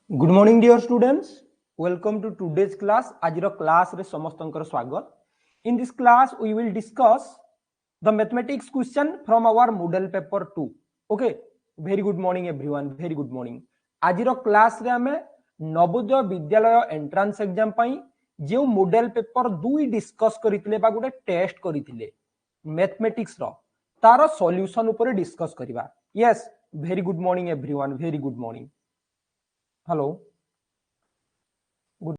Good morning dear students, welcome to today's class. आज class रे समस्तंकर स्वागत। In this class we will discuss the mathematics question from our model paper 2। Okay, very good morning everyone, very good morning. आज class रे हमें Navodaya Vidyalaya entrance exam पाई जो model paper 2 discuss करथिले बा गुटे टेस्ट करथिले मैथमेटिक्स रो तार सॉल्यूशन ऊपर डिस्कस करिवा। Yes, very good morning everyone, very good morning. Hello, good.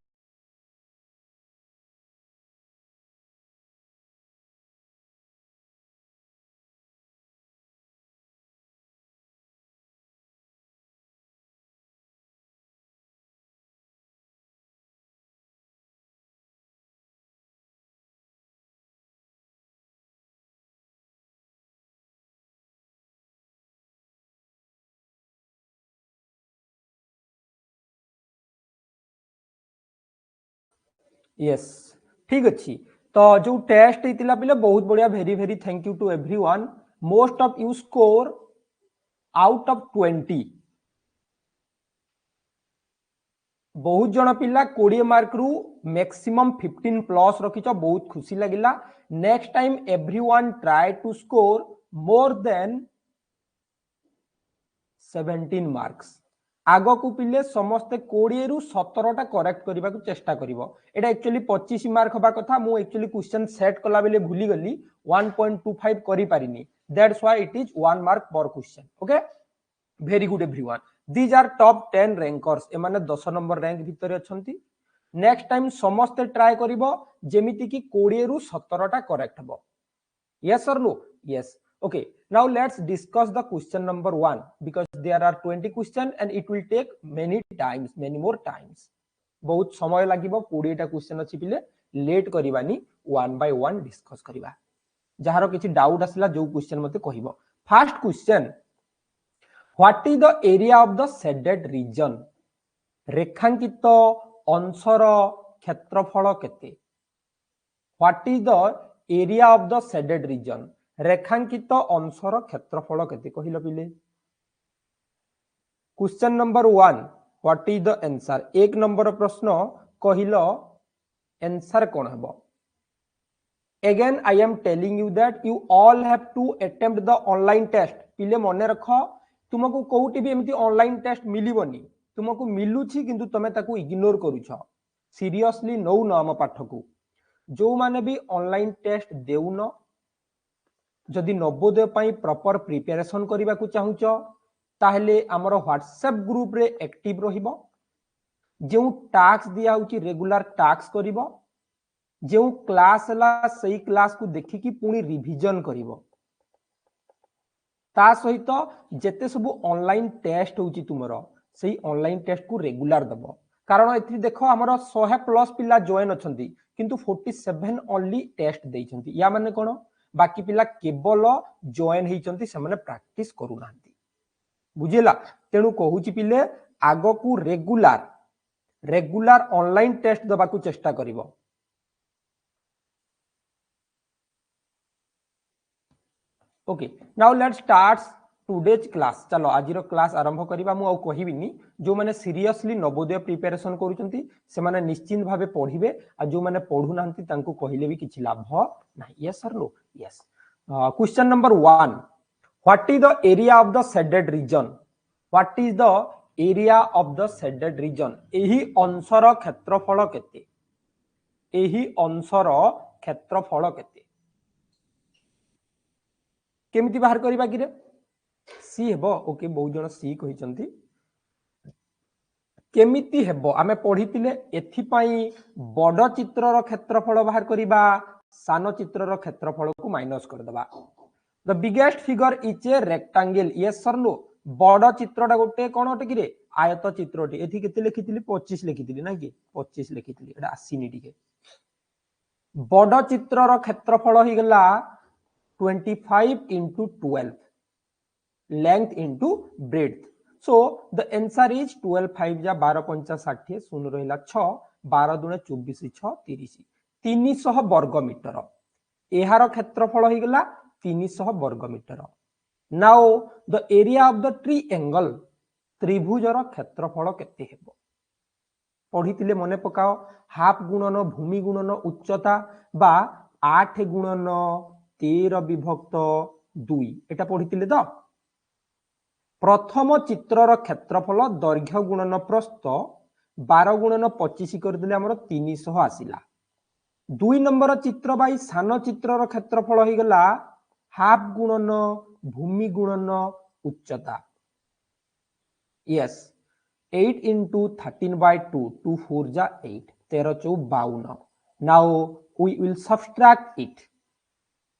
Yes, ठीक अच्छी। तो जो टेस्ट होता पिले बहुत बढ़िया, very very thank you to everyone. Most of you score out of 20। बहुत जन पिला 20 मार्क रु मैक्सिमम 15 प्लस रखिच, बहुत खुशी लगिला। Next time everyone try to score more than 17 marks. आग को पिले समस्ते 20 रु 17 टा करेक्ट करने को चेष्टा करिवो। एटा एक्चुअली 25 मार्क हबा कथा, मु एक्चुअली क्वेश्चन सेट कला बेले भूली गली 1.25 करि पारिनी, that's why it is 1 mark per question. Okay, very good everyone. These are top 10 rankers, ए माने 10 नंबर रैंक भितर अछंती। नेक्स्ट टाइम समस्ते ट्राई करिवो जेमिति कि 20 रु 17 टा करेक्ट हबो। Yes or no? Yes. Okay. Now let's discuss the question number 1 because there are 20 questions and it will take many times, many more times. बहुत समय लागिबो। 20 टा क्वेश्चन अछि पिले लेट करिवानी, वन बाय वन डिस्कस करिवा। जहार किछि डाउट आसला जो क्वेश्चन मते कहिबो। First question, what is the area of the shaded region? रेखांकित अंशर क्षेत्रफल केते? What is the area of the shaded region? रेखांकित अंशर क्षेत्रफल केते कहिलो पिले? Question number 1, what is the answer? एक नंबर प्रश्न कहिलो आंसर कोन हबो? Again I am telling you that you all have to attempt the online test. पिले मने रखो, तुमको कोउटी भी एमती ऑनलाइन टेस्ट मिलिबोनी, तुमको मिलुछि किंतु तमे ताकू इग्नोर करूछ। सीरियसली नौ न हम पाठ को। जो माने भी ऑनलाइन टेस्ट देउन, जदि नवोदय पाई प्रॉपर प्रिपरेशन करबा को चाहूच ताहले हमर व्हाट्सएप ग्रुप रे एक्टिव रहिबो। जो टास्क दिया होची रेगुलर टास्क करिवो, जो क्लास ला सही क्लास को देखि कि पुनी रिवीजन करिवो। ता सहित जेते सब ऑनलाइन टेस्ट होची तुमरो सही ऑनलाइन टेस्ट को रेगुलर दबो। कारण एथि देखो हमर 100 प्लस पिला जॉइन अछंती किंतु 47 ओनली टेस्ट देइछंती। या माने कोन, बाकी पिला केवल जॉइन हेइछंती, से माने प्रैक्टिस करू नांती। बुझिला? तेनु कहूची पिले आगो को रेगुलर ऑनलाइन टेस्ट दबा को चेष्टा करिवो। Okay, now let's start today's class. चलो आज क्लास आरंभ करिबा। मु आ कहिबिनी, जो माने सीरियसली नवोदय प्रिपरेशन करूचंती से माने निश्चित भावे पढ़िबे, आ जो माने पढु नांती तांको कहिले भी किछि लाभ नाही। यस और no? Yes. Question number 1, what is the area of the shaded region? What is the area of the shaded region? एही अंशर क्षेत्रफल केते? एही अंशर क्षेत्रफल केते? केमिति बाहर करिबा कि रे? सी हेबो। ओके, बहुत जन सी कहिसंती। केमिति हेबो आमे पढितिले, एथि पई बड़ चित्रर क्षेत्रफल बाहर करिबा, सान चित्रर क्षेत्रफल को माइनस कर दबा। The biggest figure is a rectangle. Yes sir no? बड़ चित्रटा गोटे कोन होटे कि रे? आयत चित्रटी। एथि केते लिखितिली? 25 लिखितिली ना कि? 25 लिखितिली। एटा आसीनी टिके। बड़ चित्रर क्षेत्रफल हि गला 25 into 12, length into breadth. So the answer is 12 5 जा 12 5 60, शून्य रहिला 6, 12 दूने 24 6 30, 300 वर्ग मीटर। एहार क्षेत्रफल हि गला 300 वर्ग metre. Now the area of the triangle, त्रिभुजर क्षेत्रफल केते हेबो? पढ़ी मन पकाओ हाफ गुणन भूमि गुणन उच्चता बा 8 गुणन 13 विभक्त 2 एटा पढ़ी तो प्रथम चित्रर क्षेत्रफल दैर्घ्य गुणन प्रस्थ 12 गुणन 25 करदेले हमर 300 आसिला 2 नंबर चित्र बाई सान चित्रर क्षेत्रफल हो गला हाफ गुणन भूमि गुणन उच्चता यस 8 into 13 by 2 2 4 जा 8 13 चौ 52 now we will subtract it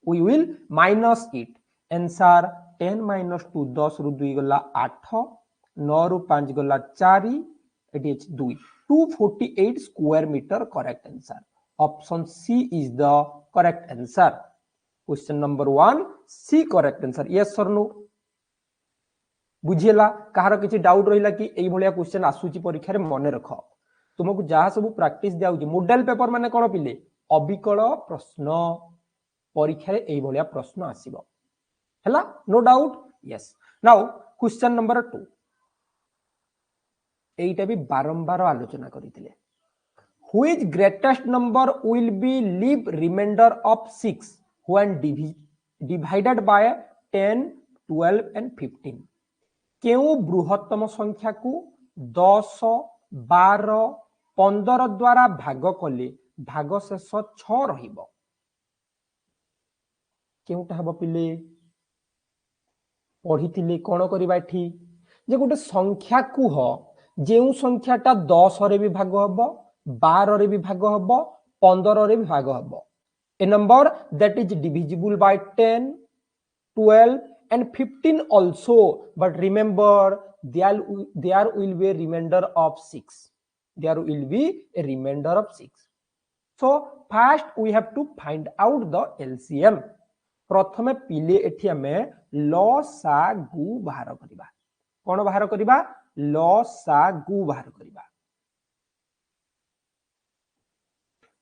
we will minus it answer 10 minus 2 10 रु 2 गला 8 9 रु 5 गला 4 एटी 2 248 square metre correct answer option C is the correct answer question number 1 C correct answer yes sir no बुझिला कहार किछि डाउट रहिला कि एई भलिया क्वेश्चन आसुची परीक्षा रे मने रख तुमको जहा सब प्रैक्टिस दियाउची मॉडल पेपर माने कोन पिले अविकल प्रश्न परीक्षा रे एई भलिया प्रश्न आसीबो हला no doubt yes now question number 2 एईटा भी बारंबार आलोचना करितिले which greatest number will be leave remainder of 6 when divided by 10 12 and 15 केउ बृहत्तम संख्या को 10 12 15 द्वारा भाग कले भाग शेष 6 रहिबो केउटा हबो पिले पढ़ी कौन करवा एठी जे गोटे संख्या को हो जेउ संख्याटा 10 रे भी भाग हबो 12 रे भी भाग हबो 15 रे भी भाग हबो a number that is divisible by 10 12 and 15 also but remember there will be a remainder of 6 there will be a remainder of 6 so first we have to find out the LCM प्रथमे पिले एठी हमें लसागु बाहर करिबा कोन बाहर करिबा लसागु बाहर करिबा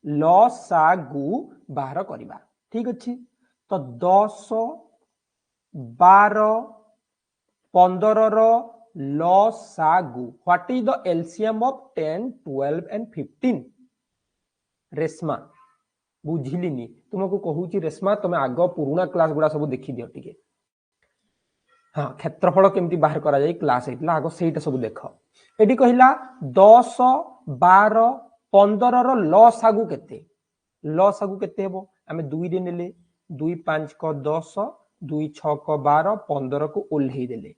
लसागु बाहर करिबा ठीक अछि तो 10 12 15 रो लसागु what is the LCM of 10 12 and 15 Reshma बुझिलिनी तुमको कहूची रेशमा तुम आग पुराना क्लास गुडा सब देखि दियो टिके हां क्षेत्रफल केमती बाहर करा जाय क्लास हेतला आग सेटा सब देख एडी कहिला 10 12 15 रो लसागु केते हेबो हमें 2 रे नेले 2 5 को 10 2 6 को 12 15 को ओल्हेई देले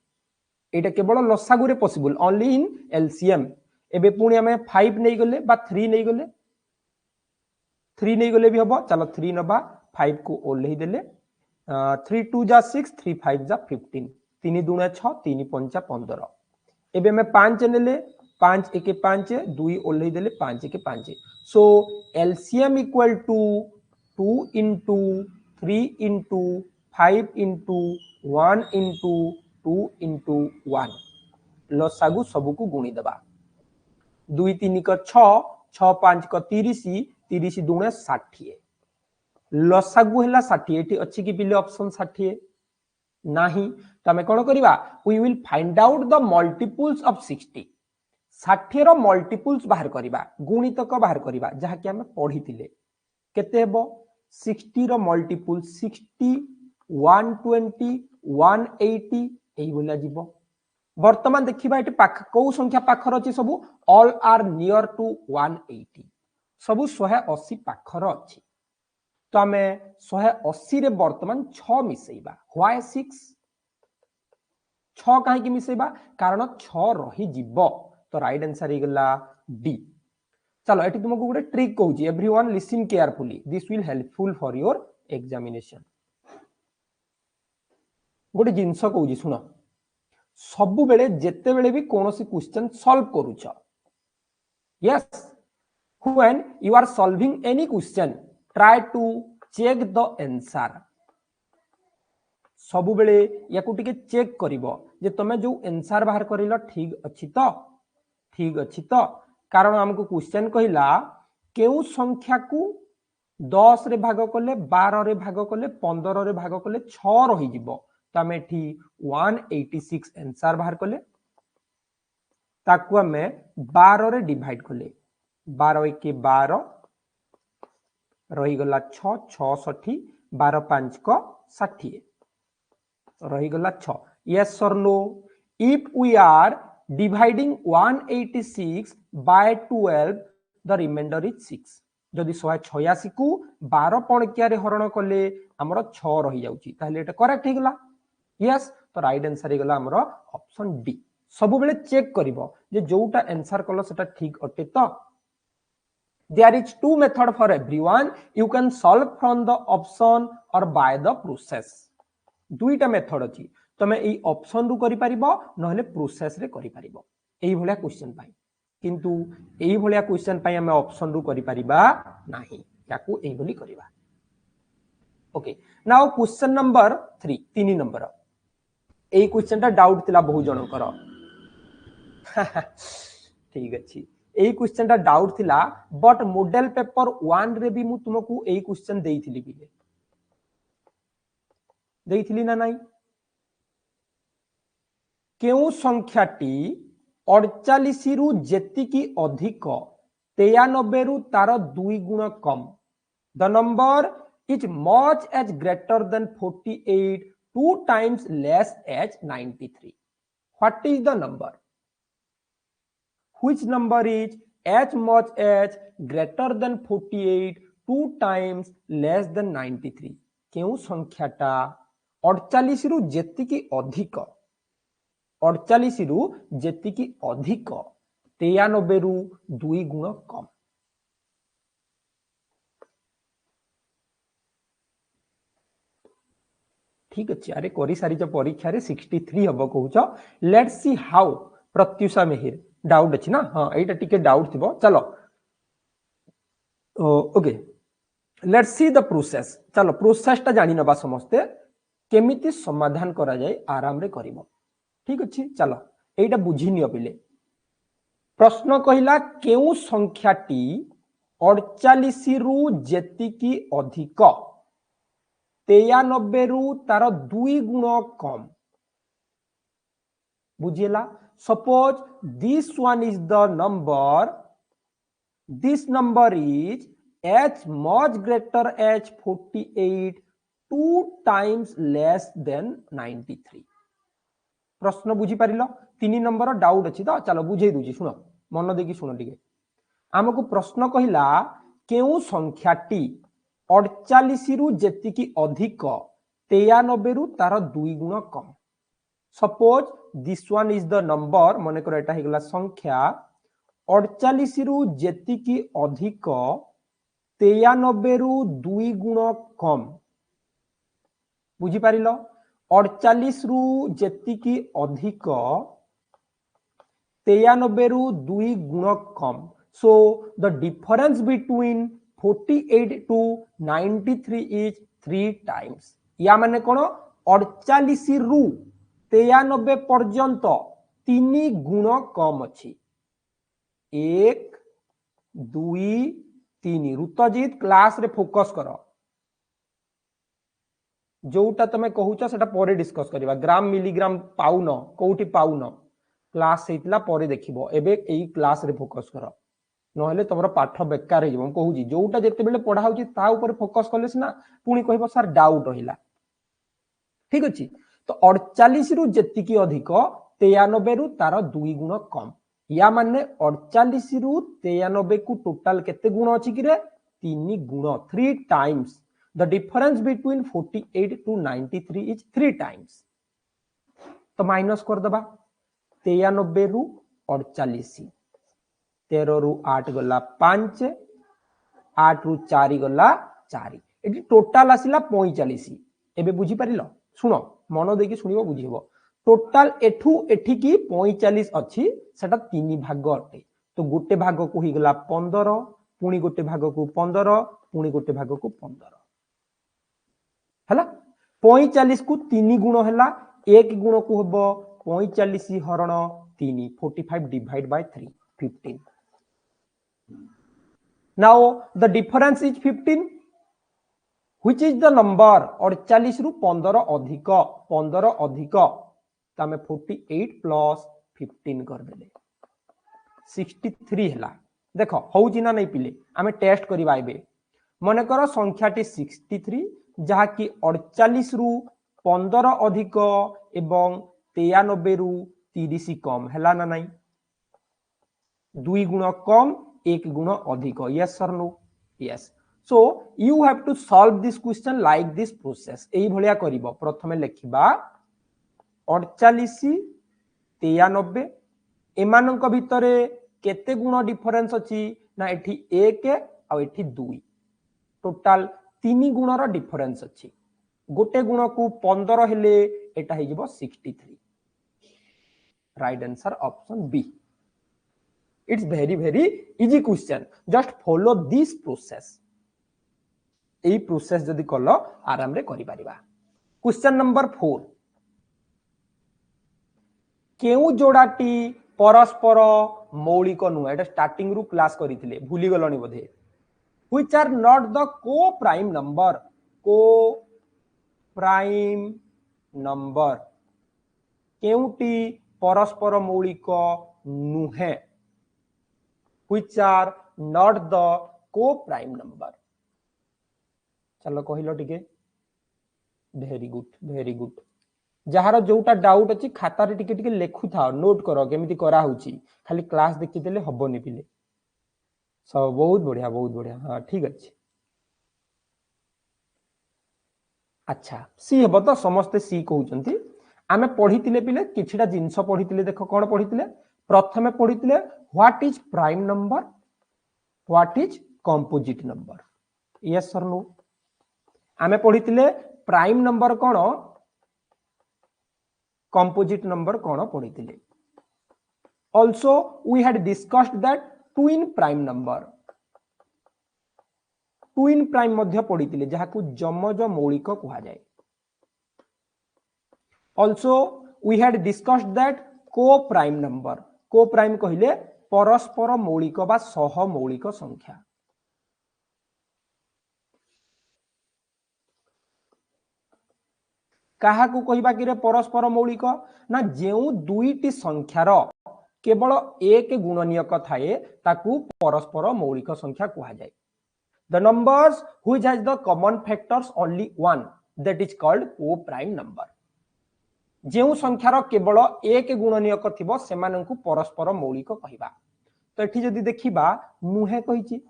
एटा केवल लसागु रे पॉसिबल ओनली इन एलसीएम एबे पुणी हमें 5 नहीं गले बा 3 नहीं गले 3 नहीं गले भी हबो चलो 3 नबा 5 को ओल्हेई देले 3 2 जा 6 3 5 जा 15 3 2 6 3 5 15 एबे में 5 नेले 5 1 5 2 ओल्हेई देले 5 1 5 सो LCM equal to 2 into 3 into 5 into 1 into 2 into 1 लसागु सबु को गुणी दबा 2 3 को 6 6 5 को 30 30 दुणे 60 लसागु हैला 60 एठी अछि कि बिले ऑप्शन 60 नाही त हमें कोन करिवा we will find out the multiples of 60 60 रो मल्टीपल्स बाहर करिवा गुणितक बाहर करिवा जहा कि हमें पढितिले केते हेबो 60 रो मल्टीपल 60 120 180 एई बोला जीवो वर्तमान देखिबा एटी पाख को संख्या पाखर अछि सब ऑल आर नियर टू 180 सब 180 पाखर अछि तो हमें 180 रे वर्तमान 6 मिसेइबा व्हाई 6 6 काहे कि मिसेइबा कारण 6 रही जीवो तो राइट आंसर हे गला डी चलो एटी तुमको गोटे ट्रिक कहूची everyone listen carefully this will helpful for your examination गोटे जिंस कहूची सुनो सबु बेले जेते बेले भी कोनोसी क्वेश्चन सॉल्व करूछ yes when you are solving any question try to check the answer सबु बेले याकू टिके चेक करिवो जे तमे जो आंसर बाहर करिलो ठीक अछि तो कारण हमको क्वेश्चन कहिला केउ संख्या को 10 रे भाग कले 12 रे भाग कले 15 रे भाग कले 6 रही जिवो तमे एठी 186 आंसर बाहर कले ताकू हमें 12 रे डिवाइड कले 12 1 12 रहीगला 6 66 12 5 को 60 रहीगला 6 yes or no if we are dividing 186 by 12 the remainder is 6 जदि 186 को 12 पणकिया रे हरण कले हमर 6 रही जाउची ताले एटा करेक्ट हे गला यस तो राइट आंसर हे गला हमर ऑप्शन डी सब बेले चेक करिवो जे जोटा आंसर कलो सेटा ठीक अटे तो there is two method for everyone you can solve from the option or by the process दुईटा मेथड अछि तमे एई ऑप्शन रु करि परिबो नहले प्रोसेस रे करि परिबो एई भलिया क्वेश्चन पाई किंतु एई भलिया क्वेश्चन पाई हमें ऑप्शन रु करि परिबा नाही याकू एई भली करिबा okay now question number 3 3 number एई क्वेश्चन ता डाउट थिला बहु जनकर ठीक अछि एई क्वेश्चन ता डाउट थिला बट मॉडल पेपर 1 रे भी मु तुमको एई क्वेश्चन देइथिली बिले देइथिली ना नाही केउ संख्याटी 48 रु जेतिकी अधिक 93 रु तार 2 गुण कम the number is much as greater than 48 2 times less as 93 what is the number which number is as much as greater than 48 2 times less than 93 केउ संख्याटा 48 रु जेतिकी अधिक 48 रु जेतिकी अधिक 93 रु 2 गुण कम ठीक अछि अरे करी सारी जो परीक्षा रे 63 हबो कहूछ लेट्स सी हाउ प्रत्युषा मेहिर डाउट अछि ना हां एटा टिके डाउट थिबो चलो okay let's see the process चलो प्रोसेस ता जानि नबा समस्ते केमिति समाधान करा जाय आराम रे करिवो ठीक अछि चलो एटा बुझी नियो पहिले प्रश्न कहिला केउ संख्याटी 48 रु जेतिकी अधिक 93 रु तार 2 गुण कम बुझिला suppose this one is the number this number is as much greater as 48 2 times less than 93 प्रश्न बुझी पारिलो 3 नंबर डाउट अछि तो चलो बुझे दूची सुनो मन देखि सुनो टिके हमको प्रश्न कहिला केउ संख्याटी 48 रु जेतिकी अधिक 93 रु तार 2 गुण कम suppose this one is the number माने कर एटा हेगला संख्या 48 रु जेतिकी अधिक 93 रु 2 गुण कम बुझी पारिलो 48 रु जेतिकी अधिक 93 रु 2 गुण कम so the difference between 48 to 93 is 3 times या माने कोन 48 रु 93 पर्यंत 3 गुण कम अछि 1 2 3 ऋतजित क्लास रे फोकस करो जोटा तमे कहूछ सेटा परे डिस्कस करिवा ग्राम मिलीग्राम पाउन कोठी पाउन क्लास हेतला परे देखिबो एबे एई क्लास रे फोकस करो नहले तमरो पाठ बेकार हे जम कहूची जोटा जेते बेले पढा होची ता ऊपर फोकस करले सिना पुनी कहबो सर डाउट रहिला ठीक अछि तो 48 रु जेतिकी अधिक 93 रु तार 2 गुण कम या माने 48 रु 93 को टोटल केते गुण अछि कि रे 3 गुण 3 times the difference between 48 to 93 is 3 times तो माइनस कर दबा 93 रु 48 13 रु 8 गला 5 8 रु 4 गला 4 एटी टोटल आसिला 45 एबे बुझी परिलो सुनो मन देखि सुनिबो बुझिबो टोटल एठू एठी की 45 अछि सेटा 3 भाग अटे तो गोटे भाग को ही गला 15 पुनी गोटे भाग को 15 पुनी गोटे भाग को 15 हला 45 को 3 गुण हला एक गुण को हबो 45 हरण 3 45 divide by 3 15 now the difference is 15 which is the number 48 रु 15 अधिक तमे 48 प्लस 15 कर देले 63 हला देख होउची ना नहीं पिले आमे टेस्ट करबा एबे मन कर संख्याटी 63 जहा कि 48 रु 15 अधिक एवं 93 रु 30 कम हैला ना नहीं 2 गुण कम 1 गुण अधिक yes sir no yes so you have to solve this question like this process एई भलिया करिवो प्रथमे लेखिबा 48 93 एमानंक भितरे केते गुण डिफरेंस अछि ना एठी 1 आ एठी 2 टोटल 3 गुणर डिफरेंस अछि गोटे गुण को 15 हेले एटा हे जिवो 63 right answer option B it's very easy question just follow this process एई प्रोसेस जदि कलो आराम रे करि परिबा क्वेश्चन नंबर 4 केउ जोड़ाटी परस्पर मौलिक नुह एटा स्टार्टिंग रु क्लास करिथिले भूली गलनी बोधे which are not the co-prime number केउटी परस्पर मौलिक नुहे which are not the co-prime number चलो कहिलो टिके वेरी गुड जहार जोटा डाउट अछि खाता रे टिके टिके लेखु था नोट करो केमिति करा होची खाली क्लास देखि देले हबोनी पिले सब बहुत बढ़िया हां ठीक अछि अच्छा सी हबो तो समस्त सी कहउचंती आमे पढितिले पिले किछिटा जिंस पढितिले देखो कोन पढितिले प्रथमे पढितिले what is prime number what is composite number yes sir no आमे पढितिले प्राइम नंबर कोन कंपोजिट नंबर कोन पढितिले also we had discussed that twin prime number twin prime मध्य पढितिले जहा को जमज मौलिक कहा जाय also we had discussed that co-prime number co-prime कहिले परस्पर मौलिक बा सह मौलिक संख्या कहा को कहिबा कि रे परस्पर मौलिक ना जेउ दुईटी संख्यार केवल एक गुणनीयक थाए ताकू परस्पर मौलिक संख्या कहा जाय the numbers which has the common factors only one that is called co-prime number जेउ संख्यार केवल एक गुणनीयक थिबो सेमानंकु परस्पर मौलिक कहिबा तो एठी जदि देखिबा मुहे कहिछि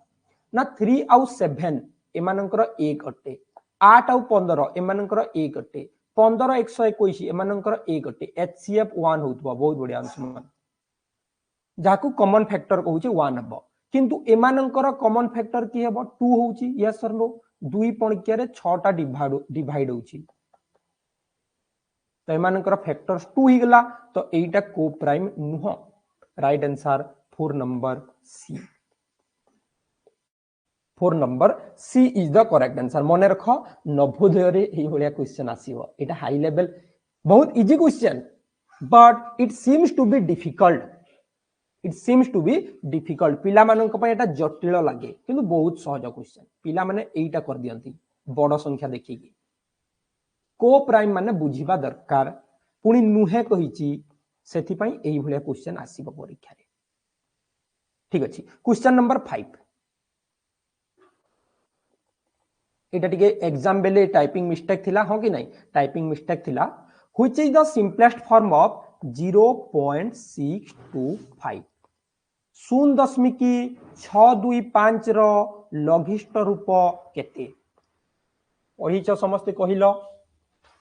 ना 3 आउ 7 एमानंकर 1 अटे 8 आउ 15 एमानंकर 1 अटे 15 121 एमानंकर 1 अटे HCF 1 होतबो बहुत बढ़िया आंसर जाकू कॉमन फैक्टर कहउछि 1 हबो किंतु एमानंकर कॉमन फैक्टर की हेबो 2 होउछि यस सर नो 2 पणकिया रे 6 टा डिवाइड होउछि तो एमानंकर फैक्टर्स 2 ही गला तो एटा को प्राइम नुह right answer 4 number C 4 number C is the correct answer मन रख नवोदय रे एही भलिया क्वेश्चन आसीबो एटा हाई लेवल बहुत easy question but it seems to be difficult पिला मानक पय एटा जटिल लागे किंतु बहुत सहज क्वेश्चन पिला माने एटा कर दियंती बड़ संख्या देखि की को प्राइम माने बुझिबा दरकार पुनी नुहे कहिची सेथि पय एही भलिया क्वेश्चन आसीबो परीक्षा रे ठीक अछि क्वेश्चन नंबर 5 एटा टिके एग्जाम बेले टाइपिंग मिस्टेक थिला हो कि नहीं टाइपिंग मिस्टेक थिला which is the simplest form of 0.625 शून्य दशमिक 625 रो लघिष्ठ रूप केते ओहिच समस्त कहिलो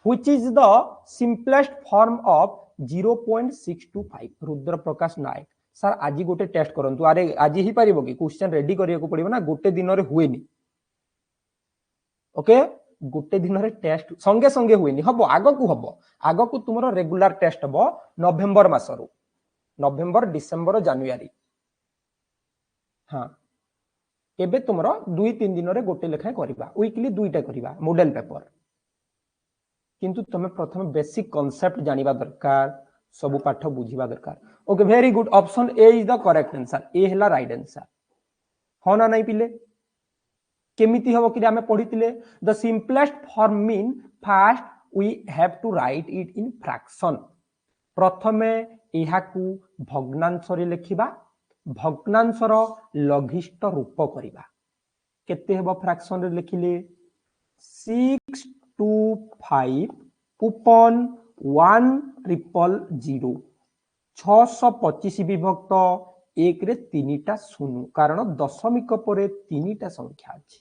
which is the simplest form of 0.625 Rudra Prakash Nayak sir आज गोटे टेस्ट करंतु अरे आज ही परिबो कि क्वेश्चन रेडी करिया को पड़िबो ना गोटे दिन रे हुएनी ओके गोटे दिन रे टेस्ट संगे संगे हुएनी हबो आगो को तुमरो रेगुलर टेस्ट हबो नवेम्बर मासरो नवेम्बर डिसेंबर जनवरी हां एबे तुमरो 2-3 दिन रे गोटे लेखा करबा वीकली दुईटा करबा मॉडल पेपर किंतु तमे प्रथम बेसिक कांसेप्ट जानिबा दरकार सब पाठ बुझिबा दरकार okay very good option A is the correct answer A हला राइट आंसर हो ना नहीं पिले केमिति हबो कि हमें पढितिले the simplest form mean first we have to write it in fraction प्रथमे एहा को भग्नांश रे लिखिबा भग्नांशर लघिष्ठ रूप करवा केते हेबो फ्रैक्शन रे लिखिले 625 upon 1,000 625 विभक्त 1 रे 3टा शून्य कारण दशमिक परे 3टा संख्या अछि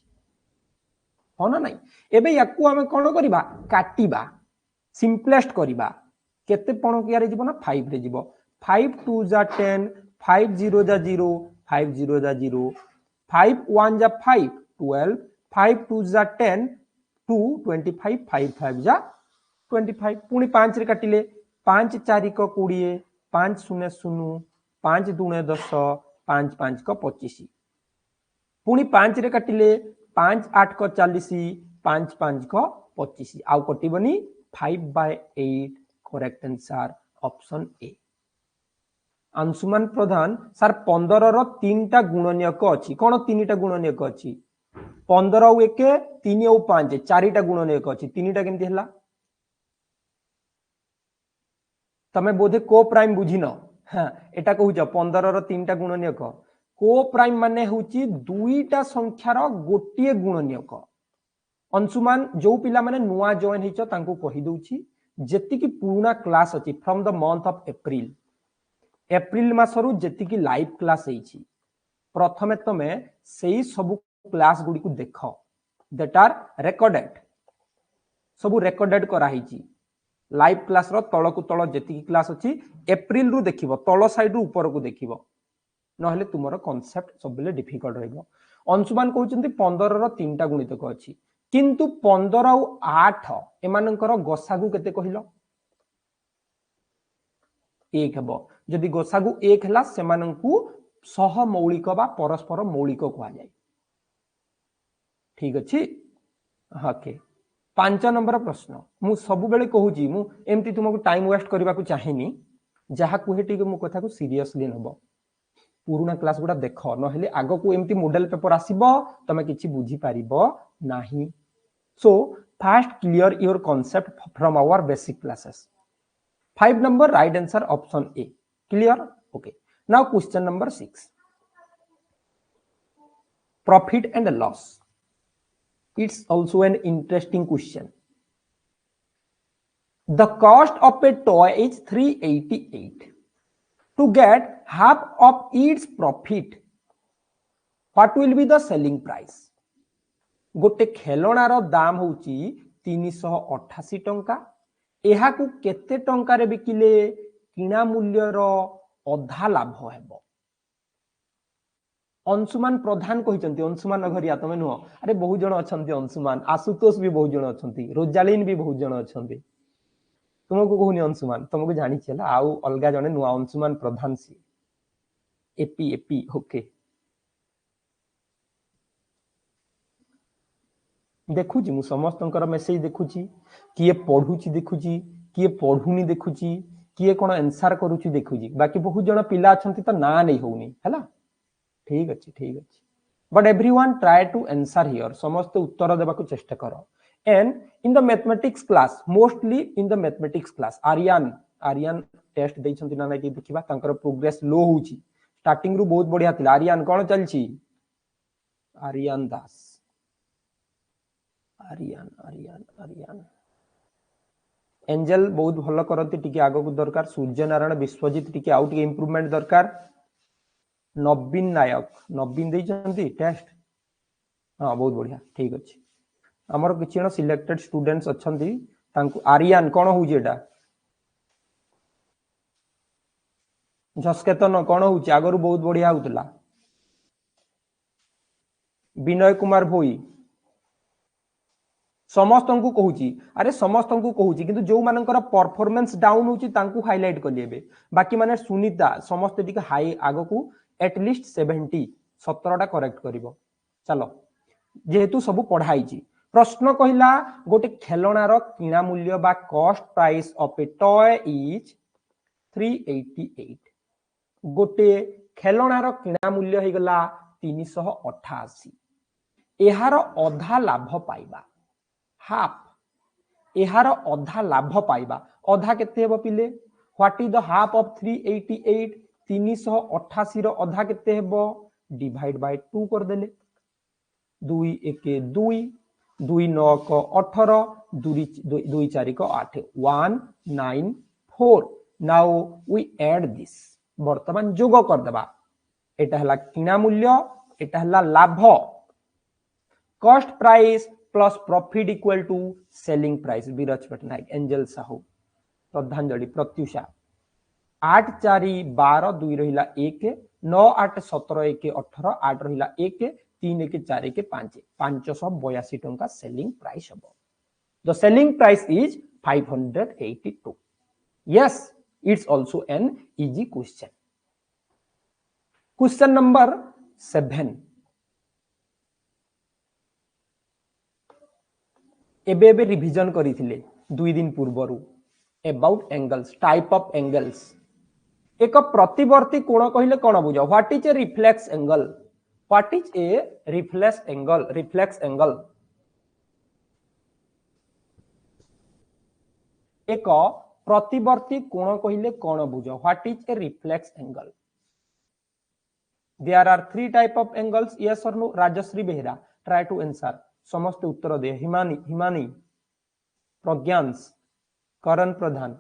हो ना नहीं एबे याकू आमे कोन करबा काटिबा सिंपलेस्ट करबा केते पण किया रे जीवो ना 5 रे जीवो 5 2 जा 10 5 0 जा 0 5 0 जा 0 5 1 जा 5 12 5 2 जा 10 2 25 5 5 जा 25 पुणी 5 रे काटिले 5 4 को 20 5 0 0 5 2 10 5 5 को 25 पुणी 5 रे काटिले 5 8 को 40 5 5 को 25 आउ कटिबनी 5/8 correct answer option A Anshuman Pradhan sir 15 रो 3टा गुणनीयक अछि कोन 3टा गुणनीयक अछि 15 और 1 3 और 5 4टा गुणनीयक अछि 3टा केमति हला तमे बोधे को प्राइम बुझिन हां एटा कहूछ 15 रो 3टा गुणनीयक को प्राइम माने होची दुईटा संख्यार गोटिए गुणनीयक अंशुमान जो पिला माने नुआ जॉइन हिच तांको कहि दउची जेति की पुराना क्लास अछि from the month of April मासरु जेति की लाइव क्लास हेची प्रथमे तमे सेही सब क्लास गुडी को देखो दैट आर रिकॉर्डेड सब रिकॉर्डेड करा हिची लाइव क्लास रो तळ को तळ जेति की क्लास अछि एप्रिल रु देखिबो तळ साइड रु ऊपर को देखिबो नहले तुमरो कांसेप्ट सबले डिफिकल्ट रहइबो अंशुमान कहउचंती 15 रो 3टा गुणितक अछि किंतु 15 और 8 एमानकर गसागु केते कहिलो 1 हेबो जदि गसागु 1 हला सेमानंकु सहमौलिक बा परस्पर मौलिक कहआ जाय ठीक अछि ओके 5 नंबर प्रश्न मु सब बेले कहूची मु एमती तुमको टाइम वेस्ट करबा को चाहेनी जहा कुहे टिके मु कथा को सीरियसली नबो पुराना क्लास गुडा देखो नहले आगो को एमती मॉडल पेपर आसीबो तमे किछि बुझी पारिबो नाही so first clear your concept from our basic classes 5 number right answer option A clear okay now question number 6 profit and loss it's also an interesting question the cost of a toy is 388 to get half of its profit what will be the selling price गोटे खेलणार दाम होची 388 टंका एहा को केते टंका रे बिकिले किना मूल्य रो अधा लाभ हेबो अंशुमान प्रधान कहिसंती अंशुमान नगरिया तमे नुह अरे बहुत जण अछंती अंशुमान आशुतोष भी बहुत जण अछंती रोजालिन भी बहुत जण अछंती तुमको कहूनी अंशुमान तुमको जानि छला आउ अलगा जने नुह अंशुमान प्रधान सी एपी ओके देखुची मु समस्तंकर मेसेज देखुची किए पढुची देखुची किए पढुनी देखुची किए कोन आंसर करूची देखुची बाकी बहुत जण पिला अछंती त ना नै होउनी हला ठीक अछि but everyone try to answer here समस्त उत्तर देबा को चेष्टा करो and in the mathematics class mostly in the mathematics class आर्यन टेस्ट दै छंती ना कि देखिबा तांकर प्रोग्रेस लो होउची स्टार्टिंग रु बहुत बढ़िया थिला आर्यन कोन चलची आर्यन दास आर्यन एंजल बहुत भलो करती टिके आगो को दरकार सूर्य नारायण विश्वजीत टिके आउट के इंप्रूवमेंट दरकार नवीन नायक नवीन दे चंती टेस्ट हां बहुत बढ़िया ठीक अछि हमर किछि जण सिलेक्टेड स्टूडेंट्स अछंती तांको आर्यन कोन होउची एटा जसकेतन कोन होउची आगरु बहुत बढ़िया होतला विनय कुमार भोई समस्त को कहूची अरे समस्त को कहूची किंतु जो मानकर परफॉर्मेंस डाउन होची तांको हाईलाइट कलिएबे बाकी माने सुनीता समस्त टिके हाई आगो को एटलिस्ट 70 17टा करेक्ट करिवो चलो जेहेतु सब पढ़ाई छी प्रश्न कहिला गोटे खेलणार किना मूल्य बा cost price of A toy is 388 गोटे खेलणार किना मूल्य हे गला 388 एहार अधा लाभ पाइबा हाफ एहार अधा लाभ पाइबा अधा केते हेबो पिले what is the half of 388 388 रो अधा केते हेबो डिवाइड बाय 2 कर देले 2 1 2 2 9 को 18 2 4 को 8 194 नाउ वी ऐड दिस वर्तमान जोग कर देबा एटा हला किना मूल्य एटा हला लाभ cost price plus profit equal to selling price Biraj Patnaik Angel Sahu श्रद्धांजलि प्रत्युषा 8 4 12 2 रहिला 1 9 8 17 1 18 8 रहिला 1 3 1 4 1 5 582 टंका सेलिंग प्राइस हबो the selling price is 582 yes it's also an easy question number 7 एबे एबे रिविजन करिथिले 2 दिन पूर्वरु about angles type of angles एक प्रतिवर्ती कोण कहिले कोन बुझो what is a reflex angle what is a reflex angle एक प्रतिवर्ती कोण कहिले कोन बुझो what is a reflex angle there are 3 type of angles yes और no Rajashree Behera try to answer समस्त उत्तर दे हिमानी प्रज्ञांश करण प्रधान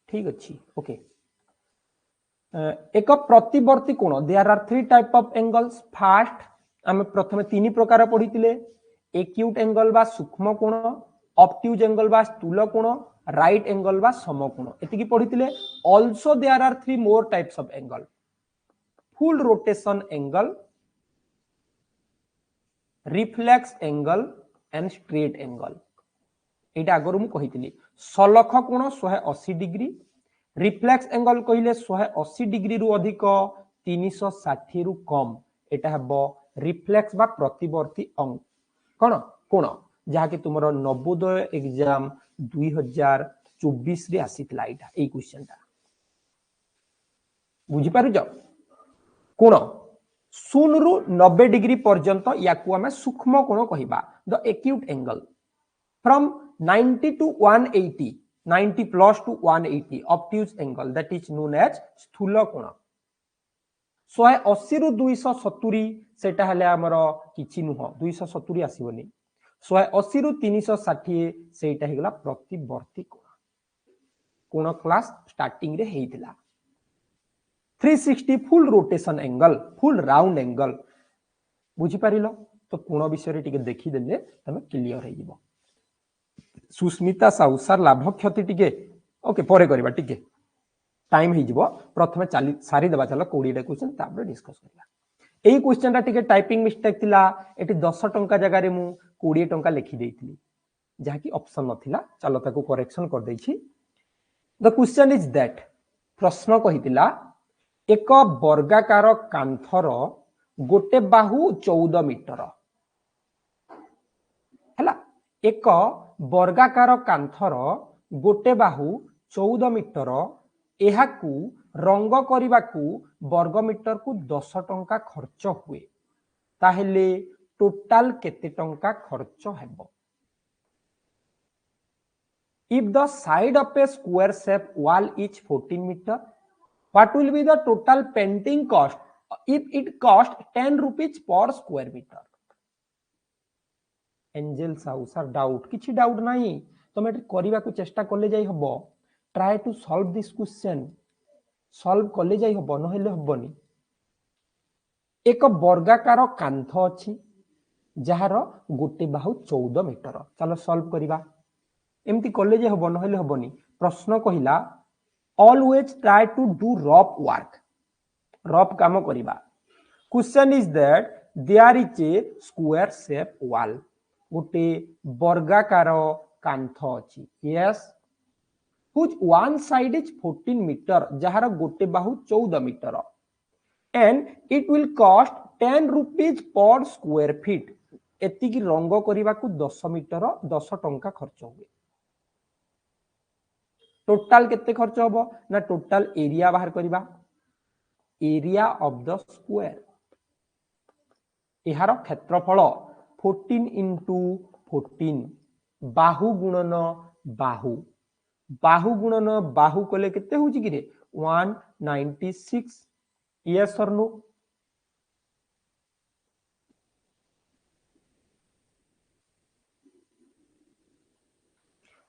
ठीक अच्छी ओके एक प्रतिवर्ती कोण there are 3 type of angles first आम प्रथम 3 प्रकार पढ़ीतिले एक्यूट एंगल बा सूक्ष्म कोण ऑब्ट्यूज एंगल बा स्थूल कोण राइट एंगल बा समकोण एतिकी पढ़ीतिले also there are 3 more types of angle full rotation angle reflex angle and straight angle एटा आगर मु कहितली सलख कोण 180 डिग्री रिफ्लेक्स एंगल कहिले 180 डिग्री रु अधिक 360 रु कम एटा हबो रिफ्लेक्स बा प्रतिवर्ती अंग कोण कोण जहा कि तुमरो नवोदय एग्जाम 2024 रे आसीतला एटा ए क्वेश्चन ता बुझी पारु जाओ कोण 0 रु 90 डिग्री पर्यंत याकू आमे सूक्ष्म कोण कहिबा the acute angle from 90 to 180 90 plus to 180 obtuse angle that is known as स्थूल कोण 180 रु 270 सेटा हले हमरो किछि नुह 270 आसीबनी 180 रु 360 सेटा हेगला प्रतिवर्ती कोण कोण क्लास स्टार्टिंग रे हेइतिला 360 full rotation angle full round angle बुझी पारिलो तो कोण विषय रे टिके देखि देले तमे क्लियर हे जिवो सुस्मिता साहू सर लाभ क्षति टिके ओके परे करबा टिके टाइम हे जिवो प्रथमे चाली सारी देबा चलो 20 टा क्वेश्चन तापर डिस्कस करबा एई क्वेश्चन टा टिके टाइपिंग मिस्टेक थिला एटी 10 टंका जगह रे मु 20 टंका लिखि देइथिली जहा कि ऑप्शन नथिला चलो ताको करेक्शन कर दैछि द क्वेश्चन इज दैट प्रश्न कहितिला एक वर्गाकार कांथर गोटे बाहु 14 मीटर हैला एक वर्गाकार कांथर गोटे बाहु 14 मीटर एहाकू रंग करिबाकू वर्ग मीटर को 10 टंका खर्च हुए ताहेले टोटल केते टंका खर्च हेबो if the side of a square shape wall is 14 metre what will be the total painting cost if it cost 10 rupees per square meter एंजल साउ सर डाउट किछि डाउट नाही तमे करिबा को चेष्टा करले जाई हबो try to solve this question solve करले जाई हबो न हेले हबोनी एक वर्गाकार कांथ अछि जहार गोटे बाहु 14 मीटर चलो सॉल्व करिबा एमती करले जे हबो न हेले हबोनी प्रश्न कहिला always try to do rough work rough काम करिबा question is that there is a square shape wall गोटे वर्गाकार कांथ अछि yes which one side is 14 metre जहार गोटे बाहु 14 metre and it will cost 10 rupees per square feet एति की रंग करिबा को 10 मीटर 10 टंका खर्च हुए टोटल केते खर्च होबो ना टोटल एरिया बाहर करिबा एरिया ऑफ द स्क्वायर एहार क्षेत्रफल 14 into 14 बाहु गुणन बाहु बाहु गुणन बाहु कले केते होची कि रे 196 यस और नो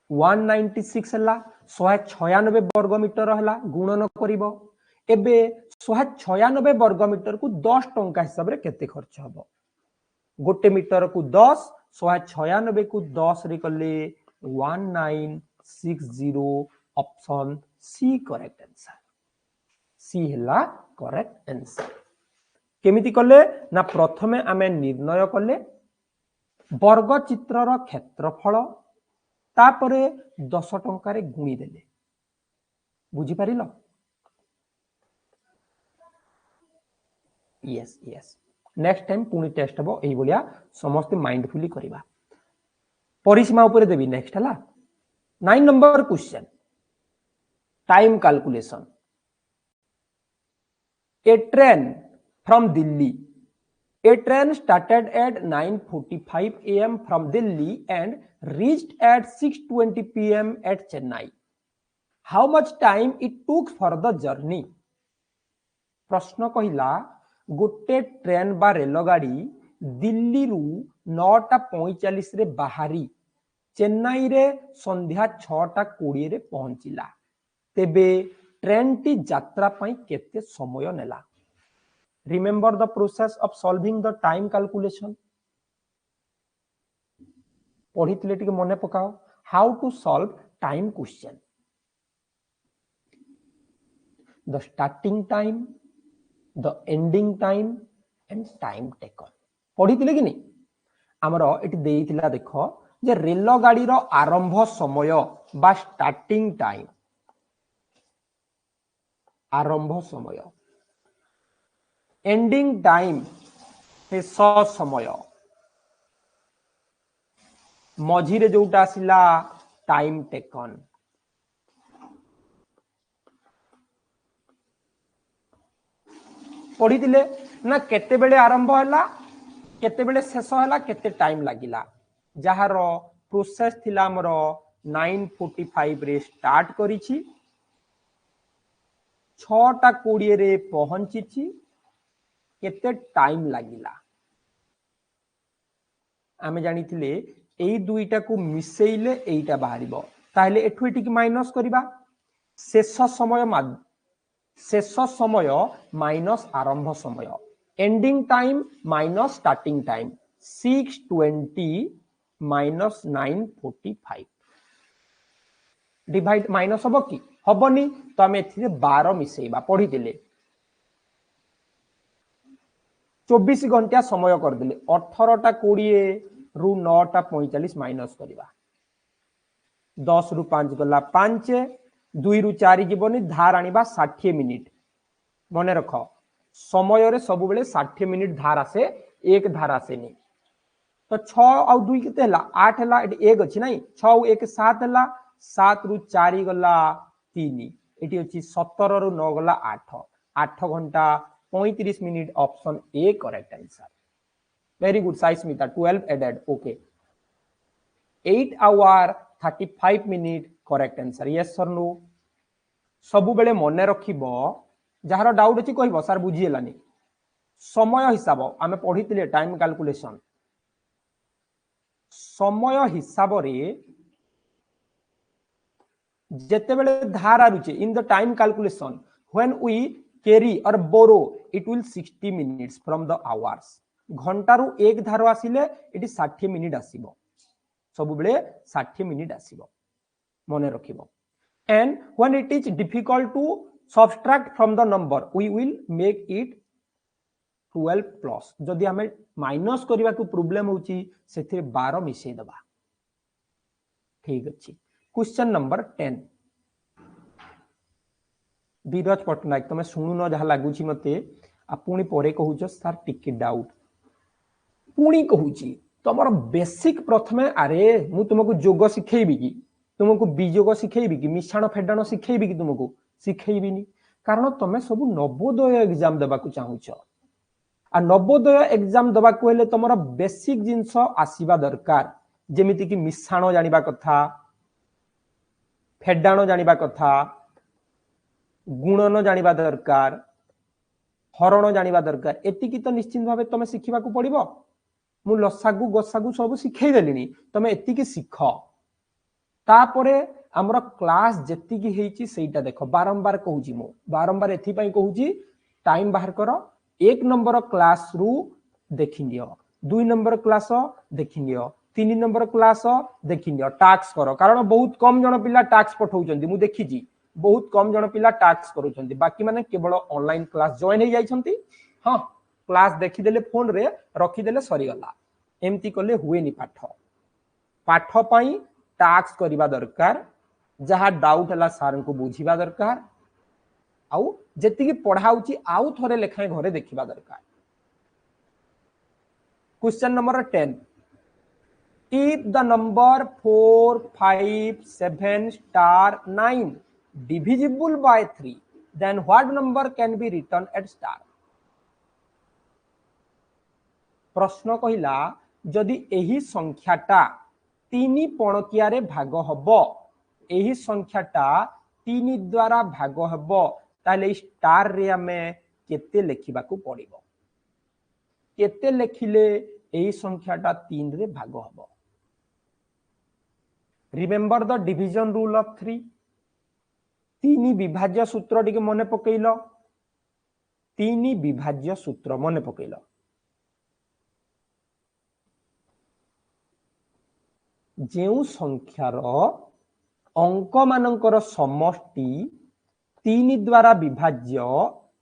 196 हला 196 वर्ग मीटर हला गुणन करिवो एबे 196 वर्ग मीटर को 10 टंका हिसाब रे केते खर्च हबो गोटे मीटर को 10 196 को 10 रे कले 1960 option C correct answer C हला करेक्ट आंसर केमिति कले ना प्रथमे आमे निर्णय कले वर्ग चित्रर क्षेत्रफल तापरे 10 टंका रे गुणी देले बुझी पारिलो यस यस नेक्स्ट टाइम पुनी टेस्ट हबो एही बलिया समस्त माइंडफुली करिवा परिसीमा ऊपर देबी नेक्स्ट हला 9 number question time calculation A train from Delhi A train started at 9:45 a.m. from Delhi and reached at 6:20 p.m. at Chennai. How much time it took for the journey? प्रश्न कहिला गोटे train बा रेलगाड़ी दिल्ली रु 9:45 रे बाहरी चेन्नई रे संध्या 6:20 रे पहुंचिला तेबे ट्रेन टी यात्रा पई केते समय नेला Remember the process of solving the time calculation. पढ़िथिले टिके मने पकाओ how to solve time question. The starting time, the ending time and time taken. पढ़िथिले कि नहीं हमरो एटी देइथिला देखो जे रेल गाड़ी रो आरंभ समय बा स्टार्टिंग टाइम आरंभ समय एंडिंग टाइम शेष समय मझिरे जोटा आसिला टाइम टेकन पढ़ी दिले ना केते बेले आरंभ हला केते बेले शेष हला केते टाइम लागिला जहार प्रोसेस थिला हमरो 9:45 रे स्टार्ट करिछि 6:20 रे पहुंचिछि केते टाइम लागिला आमे जानी थिले एई दुईटा को मिसेइले एईटा बाहरिबो ताहले एठु एटिक माइनस करिबा शेष समय माइनस आरंभ समय ending time minus starting time 6:20 minus 9:45 divide minus हबो कि हबनी तो आमे एथिरे 12 मिसेइबा पढी दिले 24 घंटा समय कर दिले 18:20 रु 9:45 माइनस करिबा 10 रु 5 गला 5 2 रु 4 जीवनी धार आनिबा 60 मिनिट मने रख समय रे सब बेले 60 मिनिट धार आसे एक धार आसेनी तो 6 आ 2 केते हला 8 हला एटी 1 अछि नै 6 आ 1 7 हला 7 रु 4 गला 3 एटी अछि 17 रु 9 गला 8 8 घंटा 35 minute option A correct answer very good Sai Smita 12 added okay 8 hour 35 minute correct answer yes sir no सबु बेले मने रखिबो जहार डाउट अछि कहबो सर बुझी हलानी समय हिसाब आमे पढितिले टाइम कैलकुलेशन समय हिसाब रे जेते बेले धार आरुचे in the time calculation when we carry or borrow it will 60 minutes from the hours घंटा रु एक धार आसिले एटी 60 मिनिट आसीबो सब बेले 60 मिनिट आसीबो मने रखिबो and when it is difficult to subtract from the number we will make it 12 plus जदि हमें minus करबा को प्रॉब्लम होची सेथे 12 मिसै दबा ठीक अछि क्वेश्चन नंबर 10 बीरज पटनायक तुम शुणु न जहा लगुची मते आ पुणी परे कहूछ सर टिके डाउट पुणी कहूची तुमर बेसिक प्रथमे अरे मु तुमको जोग सिखेबी कि तुमको बीजोग सिखेबी कि मिश्रण फेडण सिखेबी कि तुमको सिखेबिनी कारण तुम सब नवोदय एग्जाम देबा को चाहूछ आ नवोदय एग्जाम देबा को हेले तुमर बेसिक जिंस आसीबा दरकार जेमिति कि मिश्रण जानिबा कथा फेडाण जानिबा कथा, गुणन जानिबा दरकार, हरण जानिबा दरकार। एतिकी तो निश्चित भाव तुम शिखा पड़ो। मु लसागु गसागु सब शिखई देलिनी, तुम एतिकी शिख। तापरे हमर क्लास जेतिकी हेची सेटा देखो, बारंबार कहूची मु, बारंबार एथि पई कहूची टाइम बाहर करो। 1 नंबर क्लास रु देखि लियो, 2 नंबर क्लास देखि लियो, 3 नंबर क्लास देखि लियो, टास्क करो। कारण बहुत कम जन पिला टास्क पठाउचंदी, मु देखिजी बहुत कम जन पिला टास्क करूचंदी। बाकी माने केवल ऑनलाइन क्लास जॉइन हे जाइछंती। हां, क्लास देखि देले फोन रे रखी देले सरी गला। एमती कले हुएनी पाठ। पाठ पई टास्क करिबा दरकार, जहाँ डाउट हला सार को बुझिबा दरकार, आउ जेति की पढ़ाउची आउ थोरे लेखाए घरे देखिबा दरकार। Question number 10, if the number 4 5 7 star 9 divisible by 3, then what number can be written at star? प्रश्न कहिला जदि एही संख्याटा 3 पणकिया रे भाग हबो, एही संख्याटा 3 द्वारा भाग हबो, ताले स्टार रे हमें केते लेखिबा को पड़िबो? केते लेखिले एही संख्याटा 3 रे भाग हबो? Remember the division rule of 3। 3 विभाज्य सूत्र टिके मने पकेइलो। 3 विभाज्य सूत्र मने पकेइलो। जेउ संख्यार अंक मानकर समष्टि 3 द्वारा विभाज्य,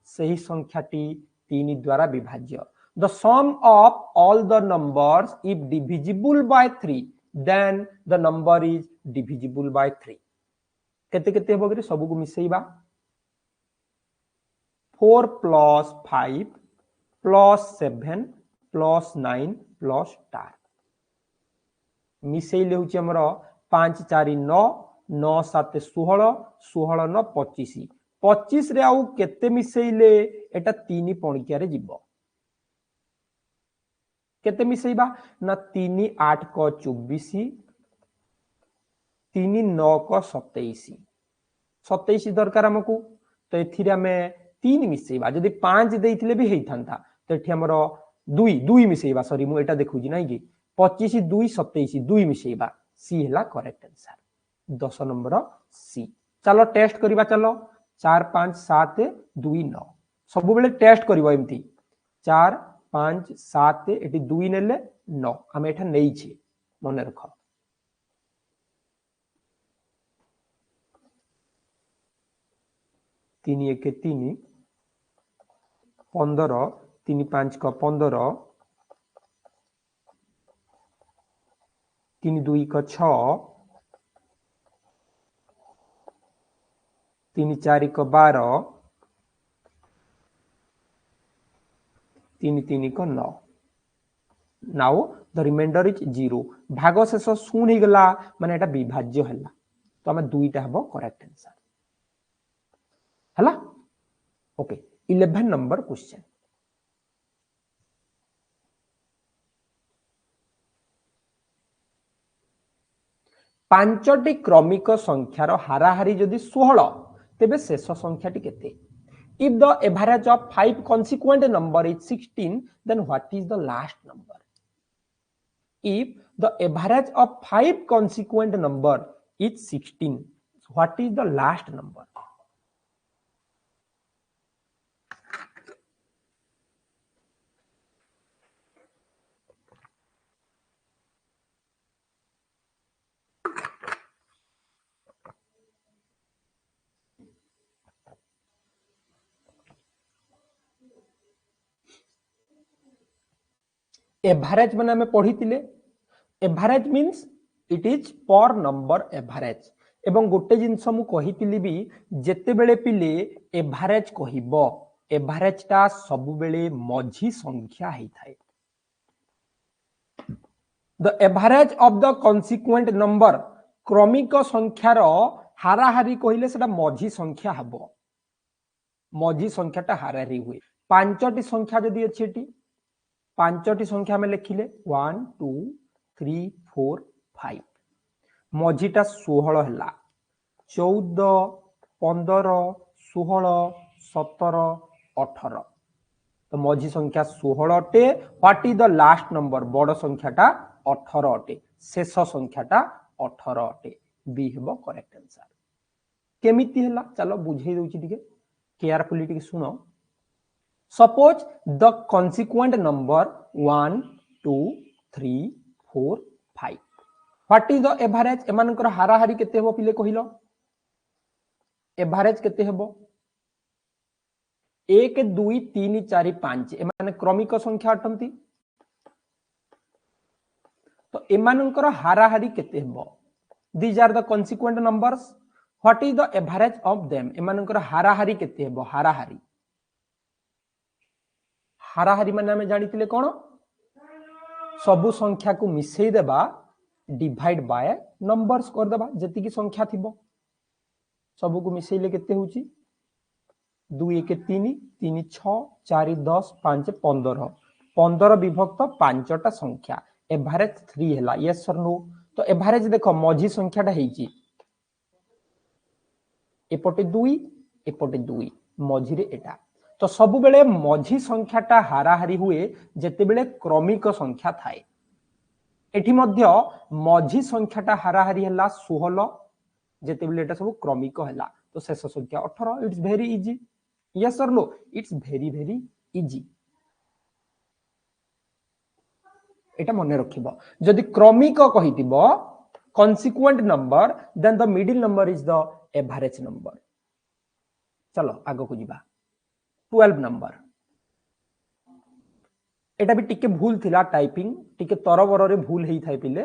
सही संख्याटी 3 द्वारा विभाज्य। The sum of all the numbers if divisible by 3, then the number is divisible by 3. केते केते हो गरे सब को मिसेइबा। 4 plus 5 plus 7 plus 9 plus star मिसेइले होची हमर 5 4 9 9 7 16 16 9 25 25 रे आउ केते मिसेइले एटा 3 पणकिया रे जिवो। केते मिसेइबा ना 3 8 को 24 3 9 को 27 27 दरकार हमकू। तो एथिरे हमें 3 मिसेइबा। जदि 5 देइथिले भी हेइ थांता, तो एठी हमर 2 2 मिसेइबा। सॉरी मु एटा देखुजी नै कि 25 2 27 2 मिसेइबा। सी हला करेक्ट आंसर, 10 नंबर सी। चलो टेस्ट करिबा। चलो 4 5 7 2 9 सब बेले टेस्ट करिवो। एमती 4 5 7 एटी 2 नेले 9 हम एठा नेइ छी, मने रखो। तीन एक 3 15 3 5 को 15 3 2 को 6 3 4 को 12 3 3 को 9। Now the remainder is 0। भाग शेष शून्य ही गला माने एटा विभाज्य हला। तो हमें दुईटा हबो करेक्ट आंसर हला। Okay 11 number question. पांचटी क्रमिक संख्यार हाराहारी जदि 16 तेबे शेष संख्याटी केते? If the average of 5 consequent number is 16, then what is the last number? If the average of 5 consequent number is 16, what is the last number? Average माने हमें पढ़ी थिले। एवरेज मीन्स इट इज पर नंबर एवरेज। एवं गोटे जिनस मु कहितिली भी जेते बेले पिले एवरेज कहिबो, एवरेज ता सब बेले मझी संख्या हेइ थाए। The average of the consequent number, क्रमिक संख्यार हाराहारी कहिले सेटा मझी संख्या हबो। मझी संख्याटा हाराहारी हुए। पांचटी संख्या जदि अछि एटी, पांचटी संख्या में लिखिले 1 2 3 4 5, मझीटा 16 हला। 14 15 16 17 18 तो मझी संख्या 16 अटे what is the last number बड़ संख्याटा 18 अटे शेष संख्याटा 18 अटे बी हेबो करेक्ट आंसर केमिति हला चलो बुझेई दउची टिके केयरफुली टिके सुनो suppose the consequent number 1 2 3 4 5 what is the average एमानकर हाराहारी केते हेबो पिले कहिलो एवरेज केते हेबो 1 2 3 4 5 एमाने क्रमिक संख्या अटंती तो एमानकर हाराहारी केते हेबो these are the consequent numbers what is the average of them एमानकर हाराहारी केते हेबो हाराहारी हाराहारी माने हमें जानितिले कोन सबु संख्या को मिसई देबा डिवाइड बाय नंबर्स कर देबा जति की संख्या थिबो सबु को मिसईले केते होची 2 1 3 3 6 4 10 5 15 15 विभक्त 5 टा संख्या एवरेज 3 हैला यस और नो तो एवरेज देखो मझी संख्याटा हेची एपटे 2 एपटे 2 मझी रे एटा तो सब बेले मझी संख्याटा हाराहारी हुए जेते बेले क्रमिक संख्या थाए एठी मध्य मझी संख्याटा हाराहारी हला 16 जेते बेले एटा सब क्रमिक हला तो शेष संख्या 18 इट्स वेरी इजी यस और नो इट्स वेरी इजी एटा मने रखिबो जदि क्रमिक कहितिबो consequent number then the middle number is the average number चलो आगो को जिबा 12 नंबर एटा भी टिके भूल थिला टाइपिंग टिके तरबर रे भूल हेई थाई पिले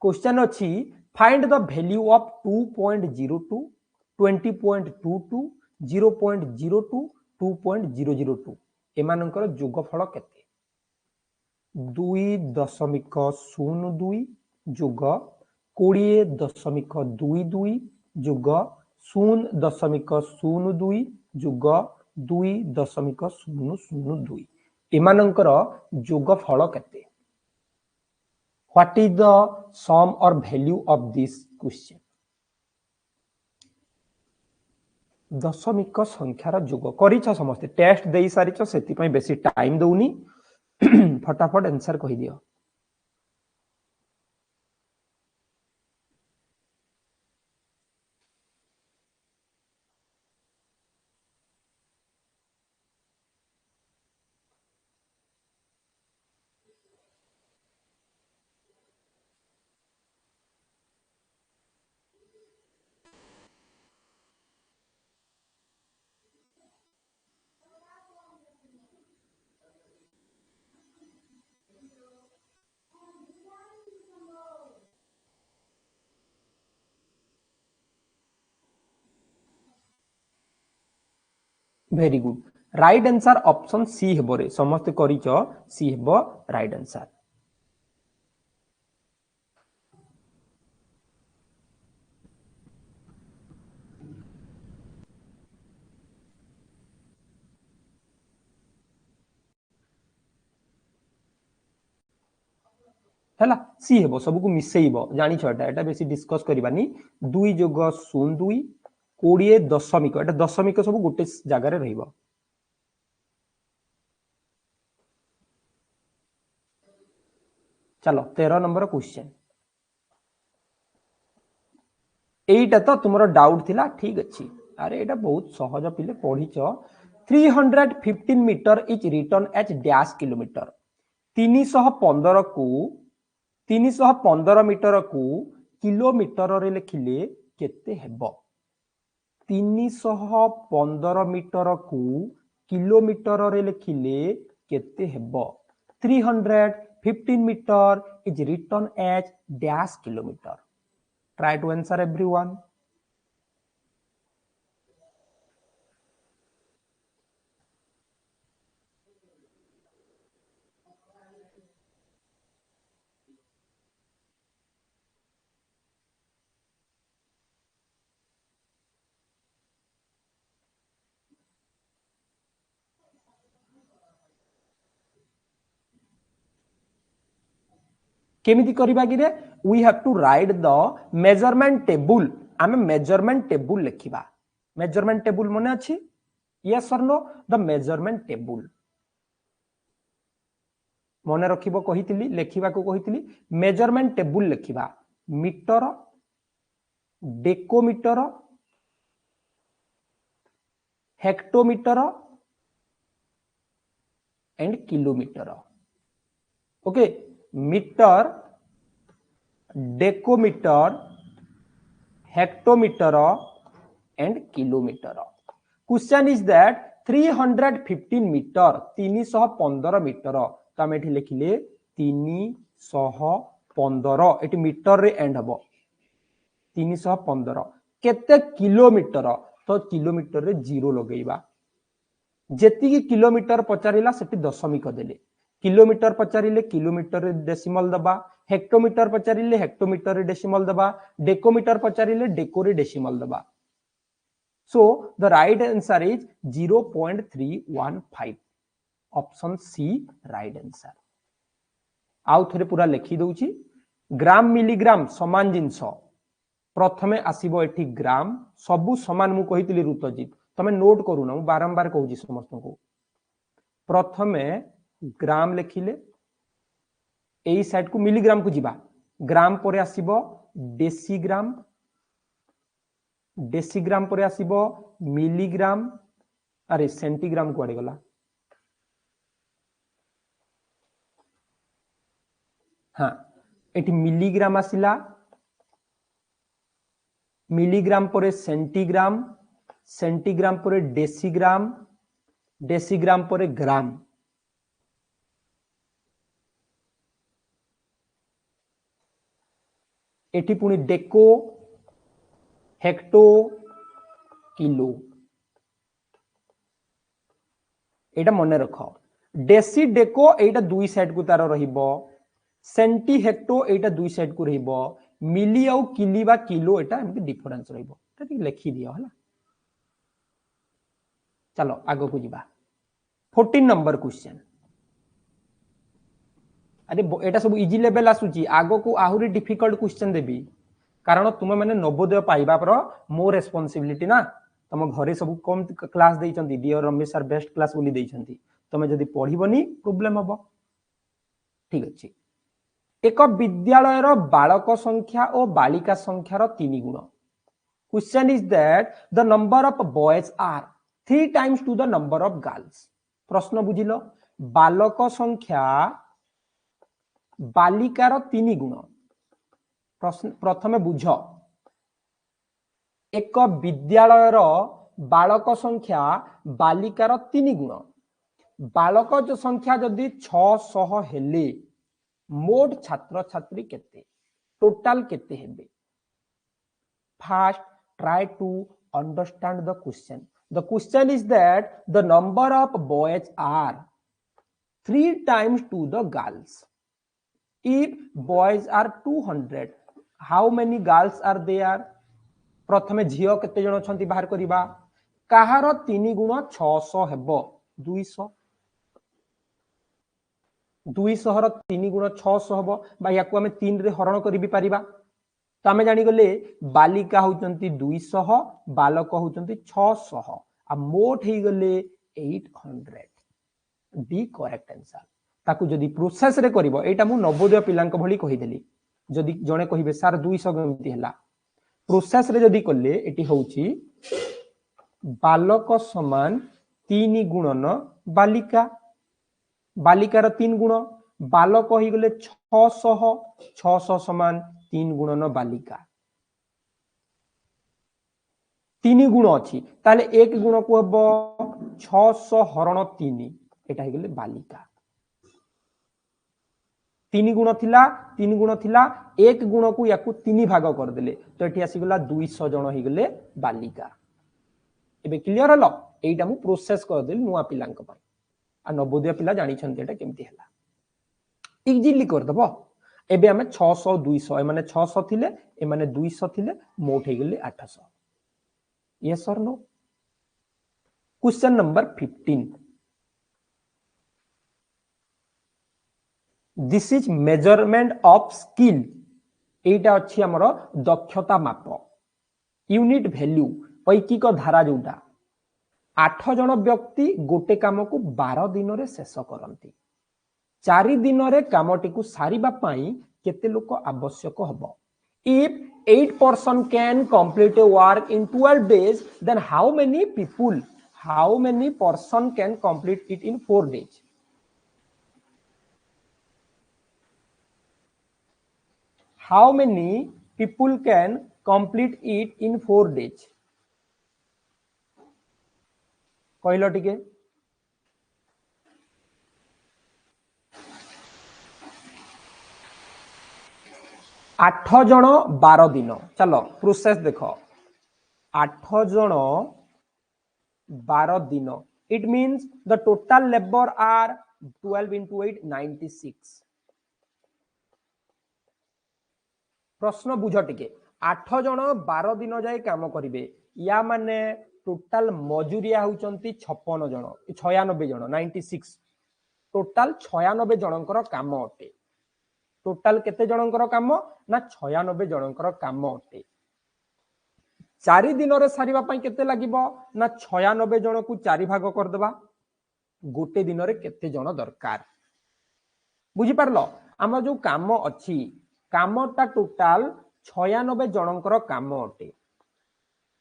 क्वेश्चन अछि फाइंड द वैल्यू ऑफ 2.02 20.22 0.02 2.002 एमानकर जोगफल केते 2.02 जोग 20.22 जोग 0.02 जोग 2.002 एमानकर जोगफल केते व्हाट इज द सम और वैल्यू ऑफ दिस क्वेश्चन दशमिक संख्यार जोग करिछ समस्त टेस्ट देई सारिछ सेति पई बेसी टाइम दउनी फटाफट आंसर कहि दियो very good right answer option C हेबो रे समस्त करिछ सी हेबो राइट आंसर हैला सी हेबो सब को मिसेइबो जानि छ एटा बेसी डिस्कस करबानी 2 जोग 02 20 दशमिक एटा दशमिक सब गोटे जगह रे रहइबो चलो 13 नंबर क्वेश्चन एटा तो तुमरो डाउट थिला ठीक अछि अरे एटा बहुत सहज पिले पढिछ 315 metre is written as dash kilometre 315 को 315 मीटर को किलोमीटर रे लिखिले केते हेबो 315 मीटर को किलोमीटर रे लिखिले केते हेबो 315 metre is written as dash kilometre try to answer everyone केमिति करिबा कि रे we have to write the measurement table आमे मेजरमेंट टेबुल लिखिबा मेजरमेंट टेबुल मने अछि यस और नो द मेजरमेंट टेबुल मने रखिबो कहितली लेखिबा को कहितली मेजरमेंट टेबुल लिखिबा metre decametre hectometre and kilometre okay metre decametre hectometre and kilometre question is that 315 metre 315 metre तो आम ये लिखिले 315 ये मीटर रे एंड हम 315 केते किलोमीटर तो किलोमीटर रे जीरो लगेइबा जेतिकी किलोमीटर पचारिला सेठी दशमिक देले किलोमीटर पचारिले किलोमीटर रे डेसिमल दबा हेक्टोमीटर पचारिले हेक्टोमीटर रे डेसिमल दबा डेकोमीटर पचारिले डेको रे डेसिमल दबा so the right answer is 0.315 option C right answer आउ थरे पूरा लिखि दउची ग्राम मिलीग्राम समान जिंस प्रथमे आसीबो एठी ग्राम सबु समान मु कहितली ऋतुजित तमे नोट करू ना बारंबार कहूजी समस्त को प्रथमे ग्राम लिखिले एई साइड को मिलीग्राम को जिबा ग्राम परे आसीबो डेसीग्राम परे आसीबो मिलीग्राम अरे सेंटीग्राम को आड़ी गला हाँ एठी मिलीग्राम आसिला मिलीग्राम परे सेंटीग्राम सेंटीग्राम परे डेसीग्राम डेसीग्राम परे ग्राम एठी पुणी डेको हेक्टो किलो एटा मने रख डेसी डेको एटा दुई साइड को तार रहिबो सेंटी हेक्टो एटा दुई साइड को रहिबो मिली आउ किली बा किलो एटा एमति डिफरेंस रहिबो एटा ठीक लिखि दियो हला चलो आगो को जिबा 14 नंबर क्वेश्चन अरे एटा सब इजी लेवल आसुची आगो को आहुरी डिफिकल्ट क्वेश्चन देबी कारण तुम माने नवोदय पाइबा पर मो रेस्पोंसिबिलिटी ना तुम घरे सब कम क्लास देइचंती dear Ramesh sir best class बोली देइचंती तुम जदी पढिबनी प्रॉब्लम हबो ठीक अछि एक विद्यालय रो बालक संख्या और बालिका संख्या रो 3 गुण question is that the number of boys are 3 times to the number of girls प्रश्न बुझिलो बालक संख्या बालिकार 3 गुण प्रथमे बुझ एक विद्यालयर बालक संख्या बालिकार 3 गुण बालक जो संख्या जदि 600 हेले मोट छात्र छात्री केते टोटल केते हेबे first try to understand the question is that the number of boys are 3 times to the girls if boys are 200 how many girls are there प्रथमे झियो केते जण छंती बाहर करिबा काहार 3 गुण 600 हेबो 200 200 र 3 गुण 600 हेबो बा याकू हमें 3 रे हरण करि भी परिबा तो हमें जानि गले बालिका होचंती 200 बालक होचंती 600 आ मोट हे गले 800 डी करेक्ट आंसर ताकू जदि प्रोसेस रे करिवो एटा मु नवोदय पिलांक भली कहि देली जदि जणे कहिबे सर 200 गमती हला प्रोसेस रे जदि कले एटी होउची बालक समान 3 गुणन बालिका बालिकार 3 गुण बालक होई गले 600 समान 3 गुणन बालिका 3 गुण अछि ताले 1 गुण को हबो 600 हरण 3 एटा हे गले बालिका 3 गुण थिला 1 गुण को याकू 3 भाग कर देले तो एठी आसी गला 200 जण ही गले बालिका एबे क्लियर हलो एटा मु प्रोसेस कर देली नुवा पिलांक पय आ नवोदय पिला जानि छन्ते एटा केमति हला इजीली कर दबो एबे हमें 600 200 ए माने 600 थिले ए माने 200 थिले मोट हे गले 800 यस और no question number 15 this is measurement of skill एटा अछि हमरो दक्षता माप यूनिट वैल्यू ऐकिक धारा जोटा 8 जन व्यक्ति गोटे काम को 12 दिन रे शेष करती 4 दिन रे कामटी को सारिबा पाई केते लोक आवश्यक हबो if 8 person can complete a work in 12 days then how many person can complete it in 4 days how many people can complete it in 4 days कहलो टिके 8 जन 12 दिन चलो प्रोसेस देखो 8 जन 12 दिन it means the total labour are 12 into 8 96 प्रश्न बुझ टिके 8 जन 12 दिन जाए काम करिवे या माने टोटल मजूरिया होचंती 56 जन 96 जन 96 टोटल 96 जनकर काम अटे टोटल केते जनकर काम ना 96 जनकर काम अटे 4 दिन रे सारिबा पई केते लागिबो ना 96 जन को 4 भाग कर देबा गोटे दिन रे केते जन दरकार बुझी पारलो हम जो काम अछि कामटा टोटल 96 जनकर काम अटे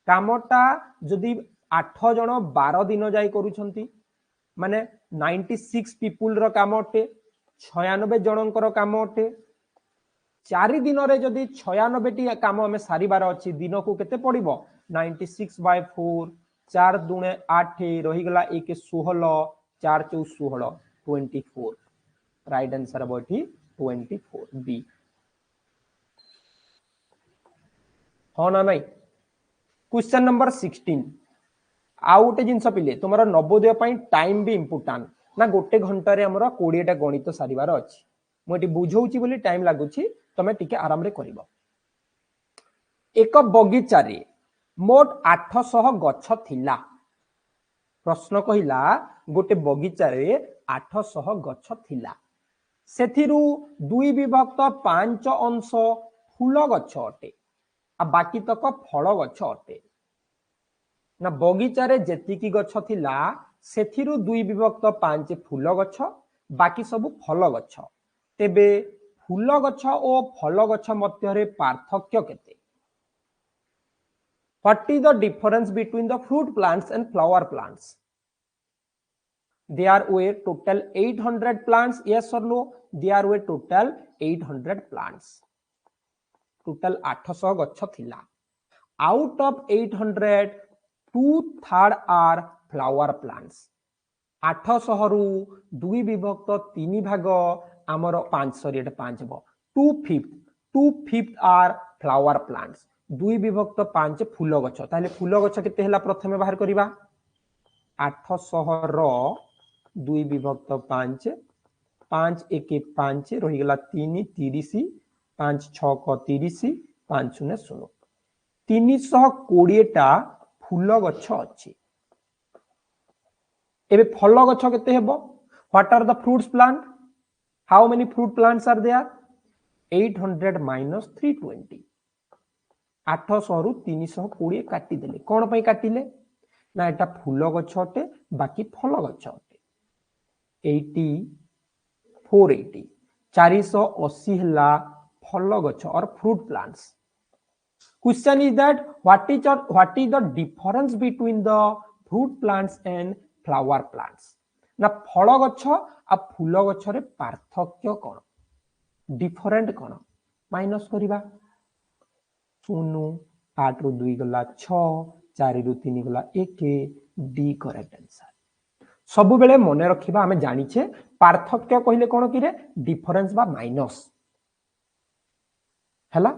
कामटा जदि 8 जन 12 दिन जाई करूछंती माने 96 पीपुल रो काम अटे 96 जनकर काम अटे 4 दिन रे जदि 96 टी काम हमें सारिबार अछि दिन को केते पड़िबो 96/4 4 दुणे 8 रही गला 1 16 4 4 16 24 राइट आंसर बठी 24 बी हो ना नहीं क्वेश्चन नंबर 16 आउ गोटे जिनस पिले तुम नवोदय टाइम भी इंपोर्टाट ना गोटे घंटे आमर 20टा गणित सारिबार अछि मुझे बुझौछि बोली टाइम लागुछि तमे टिके आराम रे करिवो एक बगीचा रे मोट 800 गछ थिला प्रश्न कहिला गोटे बगीचा रे 800 गछ थिला सेथिरु 2/5 अंश फूल गछ अटे आ बाकी तक फल गछ अटे ना बगीचा रे जेतिकी गछ थिला सेथिरु 2/5 फूल गछ बाकी सब फल गछ तेबे फूल गछ और फल गछ मध्य रे पार्थक्य केते What is the difference between the fruit plants and flower plants? There were total 800 plants. Yes or no? There were total 800 plants. Total 800 गच्छ थिला. Out of 800, 2/3 are flower plants. 800 रु 2/3 भाग आमर 5 सॉरी एटा 5 हबो 2/5 are flower plants. 2/5 फूल गछ ताले फूल गछ केते हला प्रथमे बाहर करिबा 800 रो 2/5 5 1 5 रही गला 3 30 5 6 को 30 5 0 0 320 टा फूल गछ अछि एबे फल गछ केते हेबो what are the fruits plant how many fruit plants are there 800 minus 320 800 रु 320 काटी देले कोन पई काटिले ना एटा फूल गछ अटे बाकी फल गछ अटे 80 480 480 हला फल गछ और fruit plants question is that what is the difference between the fruit plants and flower plants ना फल गछ आ फूल गछ रे पार्थक्य कोन डिफरेंट कोन माइनस करिबा 0 8 रु 2 गला 6 4 रु 3 गला 1 डी करेक्ट आंसर सब बेले मने रखिबा हमें जानि छे पार्थक्य कहिले कोन कि रे डिफरेंस बा माइनस हला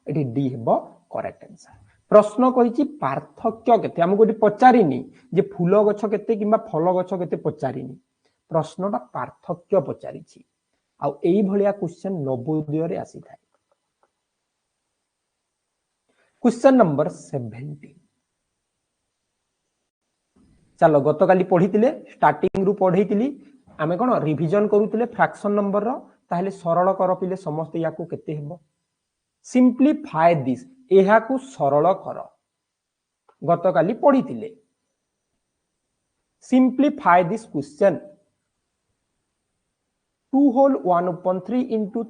एटी डी हेबो करेक्ट आंसर प्रश्न कहिछि पार्थक्य केते हमको एटी पचारिनी जे फूल गछ केते किबा फल गछ केते पचारिनी प्रश्नटा पार्थक्य पचारिछि आ एई भलिया क्वेश्चन नवोदय रे आसी थाए क्वेश्चन नंबर 17 चलो गत काली पढ़ीतिले स्टार्टिंग रु पढ़ीतिली आमे कोन रिवीजन करूतिले फ्रैक्शन नंबर रो ताहले सरल कर पिले समस्त याकू केते हेबो सिंपलीफाई दिस एहा को सरल कर गतकाली पढ़ी simplify this question 2 whole 1/3 into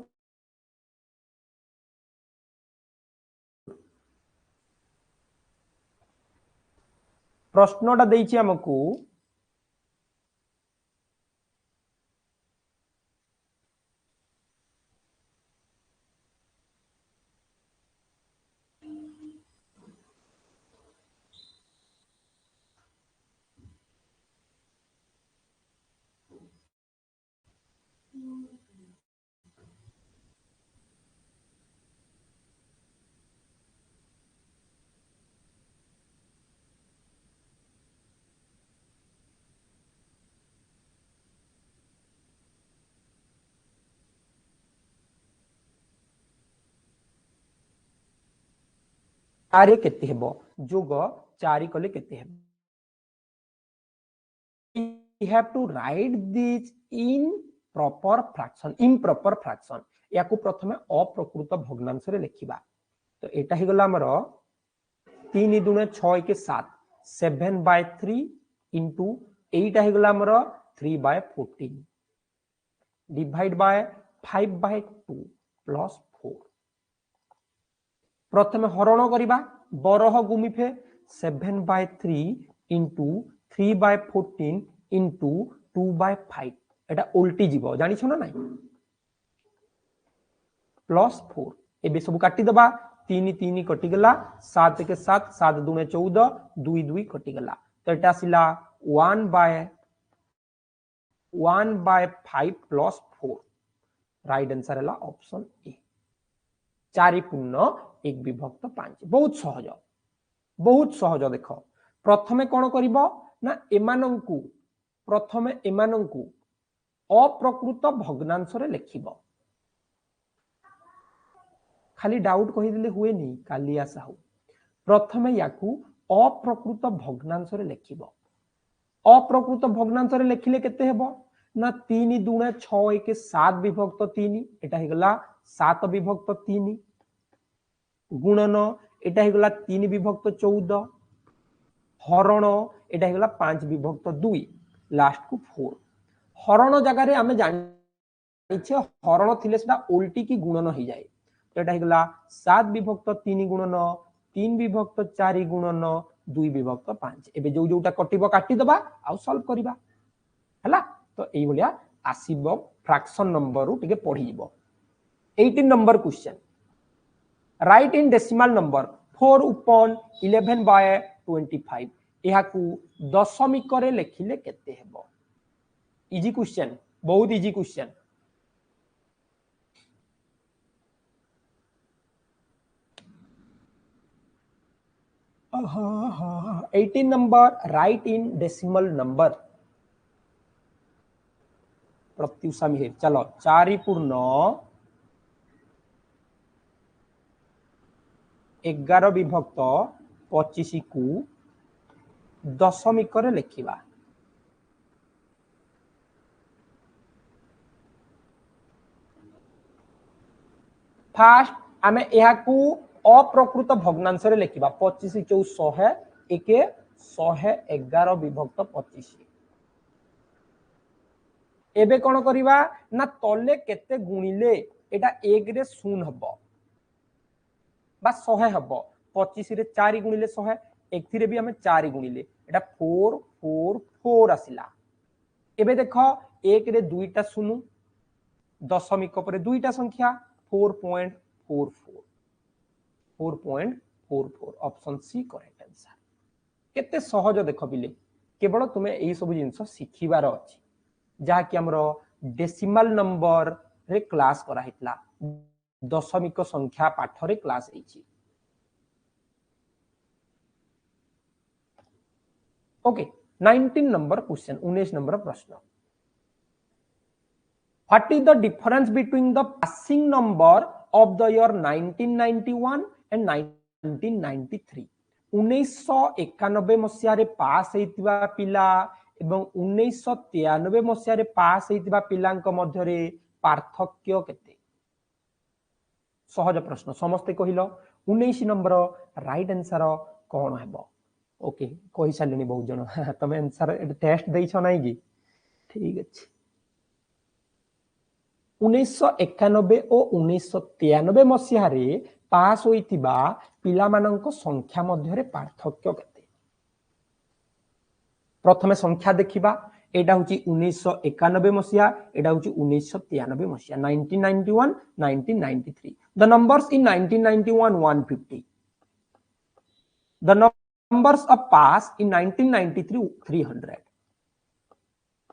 प्रश्नटा देइछि हमकु आरे केते हेबो जोग 4 कले केते हेबो we have to write this in proper fraction improper fraction याकू प्रथमे अप्रकृत भग्नांश रे लिखिबा तो एटा ही गला हमर 3 दुने 6 के 7 7/3 into 8 ही गला हमर 3/14 डिवाइड बाय 5/2 प्लस 4 प्रथमे हरण करिबा बरह गुमिफे 7/3 into 3/14 into 2/5 एटा उल्टी जीवो जानि छ ना नाही प्लस 4 एबे सब काटी दबा 3 3 कटि गला 7 के 7 7 दुने 14 2 2 कटि गला तो एटा आसिला 1/5 प्लस 4 राइट आंसर हला ऑप्शन ए 4 पूर्ण 1 विभक्त 5 बहुत सहज देख प्रथमे कोन करिवो ना एमानंकु प्रथमे एमानंकु अप्रकृत भग्नांश रे लिखिबो खाली डाउट कहि दिले हुए नहीं काली आशा हो प्रथमे याकू अप्रकृत भग्नांश रे लिखिबो अप्रकृत भग्नांश रे लिखिले केते हेबो ना 3 दुणे 6 1 7 विभक्त 3 एटा हे गला 7 विभक्त 3 गुणन एटा हे गला 3 विभक्त 14 हरण एटा हे गला 5 विभक्त 2 लास्ट को 4 हरण जगह रे हमें जानिछे हरण थिले सेटा उल्टी की गुणन हो जाए तो एटा हे गला 7 विभक्त 3 गुणन 3 विभक्त 4 गुणन 2 विभक्त 5 एबे जो जोटा कटिबो काटी दबा आ सॉल्व करबा हला तो एई बलिया आसीबो फ्रैक्शन नंबर रु टिके पढी जिवो 18 number question right in decimal number 4/11/25 एहाकू दशमिक रे लेखिले केते हेबो इजी क्वेश्चन बहुत इजी क्वेश्चन हाँ 18 number right in decimal number Pratyusha Mihir चलो 4 पूर्ण 11 विभक्त 25 को दशमिक रे लिखिबा फास्ट आमे एहाकू अप्रकृत भग्नांश रे लिखिबा 25 4 100 1 111 विभक्त 25 एबे कोन करिबा ना तले केते गुणिले एटा 1 रे 0 हबो बा 100 हबो 25 रे 4 गुणिले 100 एक रे भी हमें 4 गुणिले एटा 4 4 4 आसिला एबे देखो 1 रे 2 टा 0 दशमिक परे 2 टा संख्या 4.44 4.44 ऑप्शन सी करेक्ट आंसर केते सहज देखो बिले केवल तुमे एई सब जिंस सिखिबार अछि जहा कि हमरो डेसिमल नंबर रे क्लास करा हितला दशमिक संख्या पाठ रे क्लास हेछि ओके 19 नंबर क्वेश्चन 19 नंबर प्रश्न What is the difference between the passing number of the year 1991 and 1993? 1991 मसिया रे पास हेतिबा पिला एवं 1993 मसिया रे पास हेतिबा पिलांक मध्य रे पार्थक्य केते सहज प्रश्न समस्त कहिलो 19 नंबर राइट आंसर कोन हेबो ओके कहि सारलेनी बहुत जन तमे आंसर टेस्ट देइछ नाही कि ठीक अछि 1991 और 1993 मसीहा रे पास होइतिबा पिलामानंक संख्या मध्यरे पार्थक्य केते प्रथमे संख्या देखिबा एटा होची 1991 मसीहा एटा होची 1993 मसीहा 1991 1993 the numbers in 1991 150 the numbers of pass in 1993 300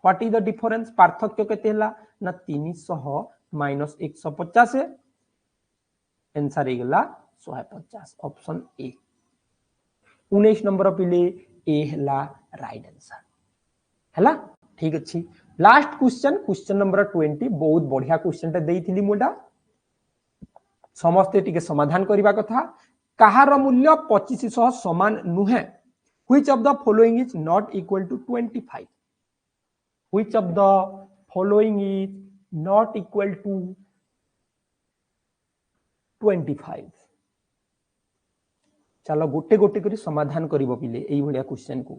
what is the difference पार्थक्य केते हला ना 300 माइनस 150 आंसर हेगला 150 ऑप्शन ए 19 नंबर पिले ए हला राइट आंसर हला ठीक अछि लास्ट क्वेश्चन नंबर 20 बहुत बढ़िया क्वेश्चन टे देइथिली मोडा समस्ते टिके समाधान करिबा कथा कहार मूल्य 2500 समान नुहे which of the following is not equal to 25 which of the following is not equal to 25 चलो गोटे गोटे करी समाधान करिवो पिले एई भलिया क्वेश्चन को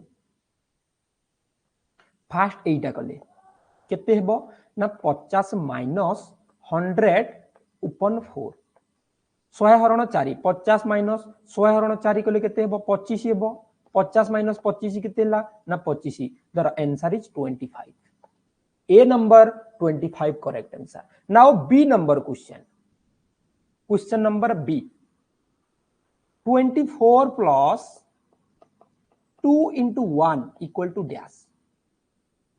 फास्ट एटा कले केते हेबो ना 50 माइनस 100 upon 4 100 हरण 4 50 माइनस 100 हरण 4 कले केते हेबो 25 हेबो 50 माइनस 25 केते ला ना 25 the answer is 25 A number 25 correct answer now B number question number B 24 plus 2 into 1 equal to dash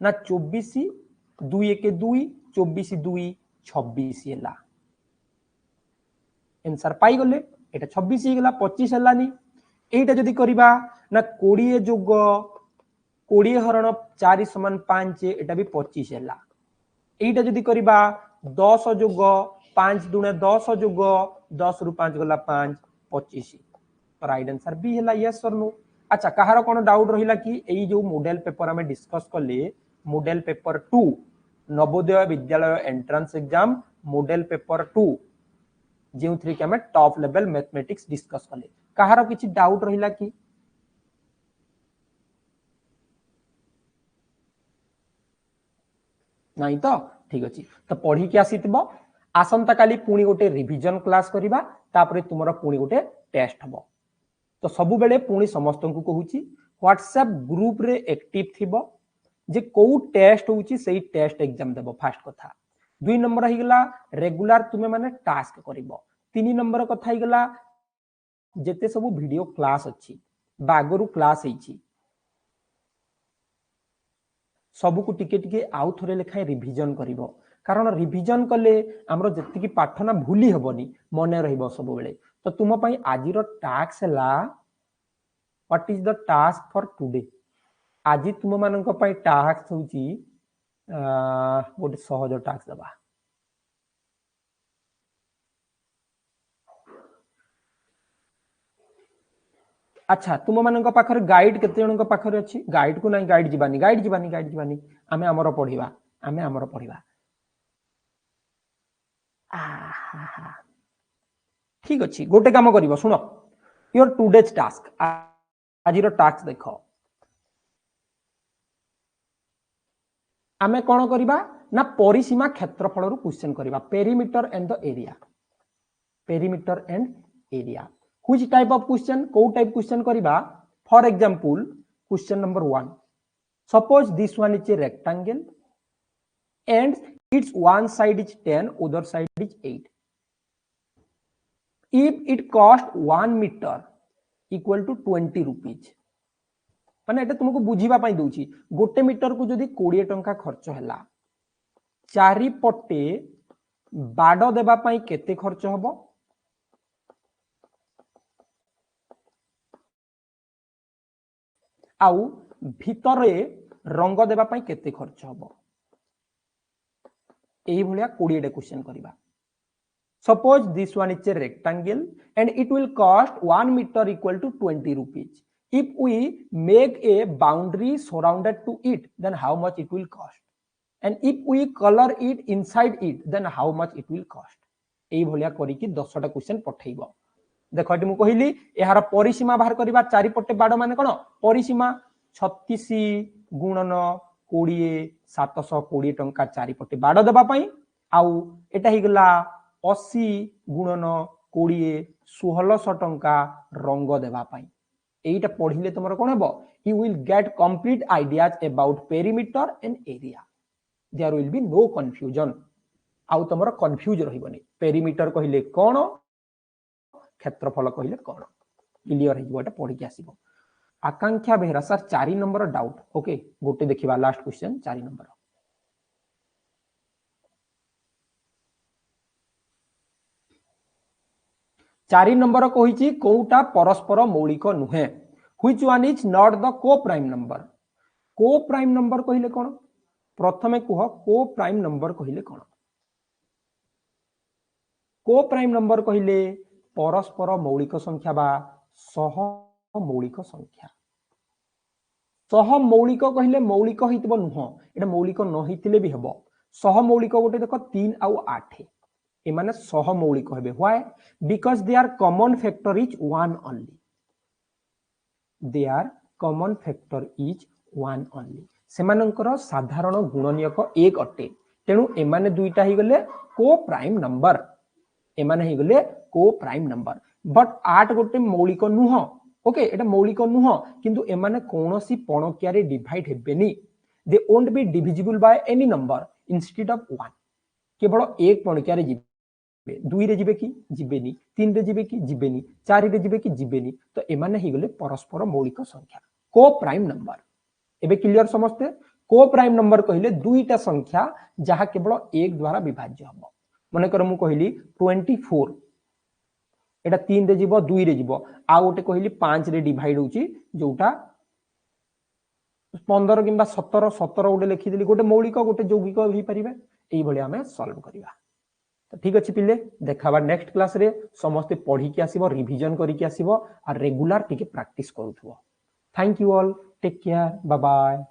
ना 24 2 1 2 24 2 26 हेला आंसर पाई गले एटा 26 हे गेला 25 हेलानी एटा जदी करिबा ना 20 जोग 20 हरण 4 समान 5 एटा भी 25 हेला एटा जदी करिबा 10 जोग 5 दुने 10 जोग 10 रु 5 गला 5 25 राइट आंसर बी हेला यस और नो अच्छा कहार कोन डाउट रहिला कि एई जो मॉडल पेपर हमें डिस्कस करले model paper 2 Navodaya Vidyalaya entrance exam model paper 2 जो थ्री के हमें टॉप लेवल मैथमेटिक्स डिस्कस कले कहार किछि डाउट रहिला कि नहीं तो ठीक अछि तो पढ़ी के आसीतबो आसंता काली पुणी गोटे रिवीजन क्लास करिबा तापरे तुमरा पुणी गोटे टेस्ट हबो तो सबु बेले पुणी समस्त को कहूची व्हाट्सएप ग्रुप रे एक्टिव थिबो जे को टेस्ट होउची सेही टेस्ट एग्जाम देबो फास्ट कथा 2 नंबर ही गला रेगुलर तुमे माने टास्क करिवो 3 नंबर कथा ही गला जेते सब वीडियो क्लास अछि बागरु क्लास हेची सबु को टिके टिके आउ थरे लेखाय रिवीजन करिवो कारण रिवीजन कले हमरो जत्ति की पाठ ना भूली हबनी मने रहइबो सब बेले तो तुम पई आजिरो टास्क हला what is the task for today आज तुम मानक पई टास्क होची गोटे सहज टास्क दबा अच्छा तुम मानक पाखर गाइड केते जणक पाखर अछि गाइड को नहीं गाइड जीवानी आमे हमरो पढिबा ठीक अछि गोटे काम करिवो सुनो योर टुडेज टास्क आजिरो टास्क देखो आमे कोन करिबा ना परिसीमा क्षेत्रफल रु क्वेश्चन करिबा perimeter and the area which type of question को type question करिबा for example question number 1 suppose this one is a rectangle and its one side is 10 other side is 8 if it cost 1 meter equal to 20 rupees माने एटा तुमको बुझीबा पई दोची गोटे metre को जदी 20 टंका खर्च हैला चारि पटे बाडो देबा पई केते खर्च हबो आउ भितरे रंग देबा पई केते खर्च हबो एही भलिया 20 टा क्वेश्चन करिबा suppose this one is a rectangle and it will cost 1 meter equal to 20 rupees if we make a boundary surrounded to it then how much it will cost and if we color it inside it then how much it will cost एही भलिया करी कि 10 टा question पठैबो देख ये कहली यार परिसीमा बाहर करवा चारिपटे बाड़ मान कौन परिसीमा 36 गुणन 20 720 टंका चारिपटे बाड़ देवाई आउ एटा ही गला 80 गुणन 20 1600 टंका रंग देवाई एटा पढ़िले तुम कौन हम you will get complete ideas about perimeter and area there will be no confusion आउ तुम कंफ्यूज रही पेरीमीटर कहले कौन क्षेत्रफल कहले कौन क्लियर हो पढ़ के आसो Akanksha Behera sir 4 number doubt okay गोटे देखिबा लास्ट क्वेश्चन 4 नंबर 4 नंबर कही कोटा परस्पर मौलिक नुहे which one is not the को प्राइम नंबर कहले कौन प्रथमे कह को प्राइम नंबर कहले कौन को प्राइम नंबर कहले परस्पर मौलिक संख्या बा सह मौलिक संख्या सह मौलिक कहले मौलिक होइतबो नुह एटा मौलिक न होइतिले भी हबो सह मौलिक गोटे देख 3 आउ 8 ए माने सह मौलिक हेबे why because they are common factor is 1 only they are common factor is 1 only सेमानकर साधारण गुणनीयक 1 अटे तेणु एमाने दुईटा ही गले को प्राइम नंबर एमाने ही गले को प्राइम नंबर बट 8 गोटे मौलिक नुह ओके एटा मौलिक नुह किंतु एमाने कोनोसी पणकिया रे डिवाइड हेबेनी they won't be divisible by any number instead of 1 केवल एक पणकिया रे जिबे 2 रे जिबे कि जिबेनी 3 रे जिबे कि जिबेनी 4 रे जिबे कि जिबेनी तो एमाने ही गले परस्पर मौलिक संख्या को प्राइम नंबर एबे क्लियर समझते को प्राइम नंबर कहले दुईटा संख्या जहा केवल एक द्वारा विभाज्य हबो मने कर मु कहली 24 एटा 3 रे जीवो 2 रे जीवो आ गोटे कहली 5 रे डिवाइड होची जोटा 15 किंबा 17 गोटे लिखि देली गोटे मौलिक गोटे यौगिक भी परिबे एई भली हमें सॉल्व करिवा तो ठीक अछि पिले देखाबा नेक्स्ट क्लास रे समस्त पढ़ी के आसीबो रिवीजन करी के आसीबो आ रेगुलर टिके प्रैक्टिस करूथबो thank you all take care bye bye.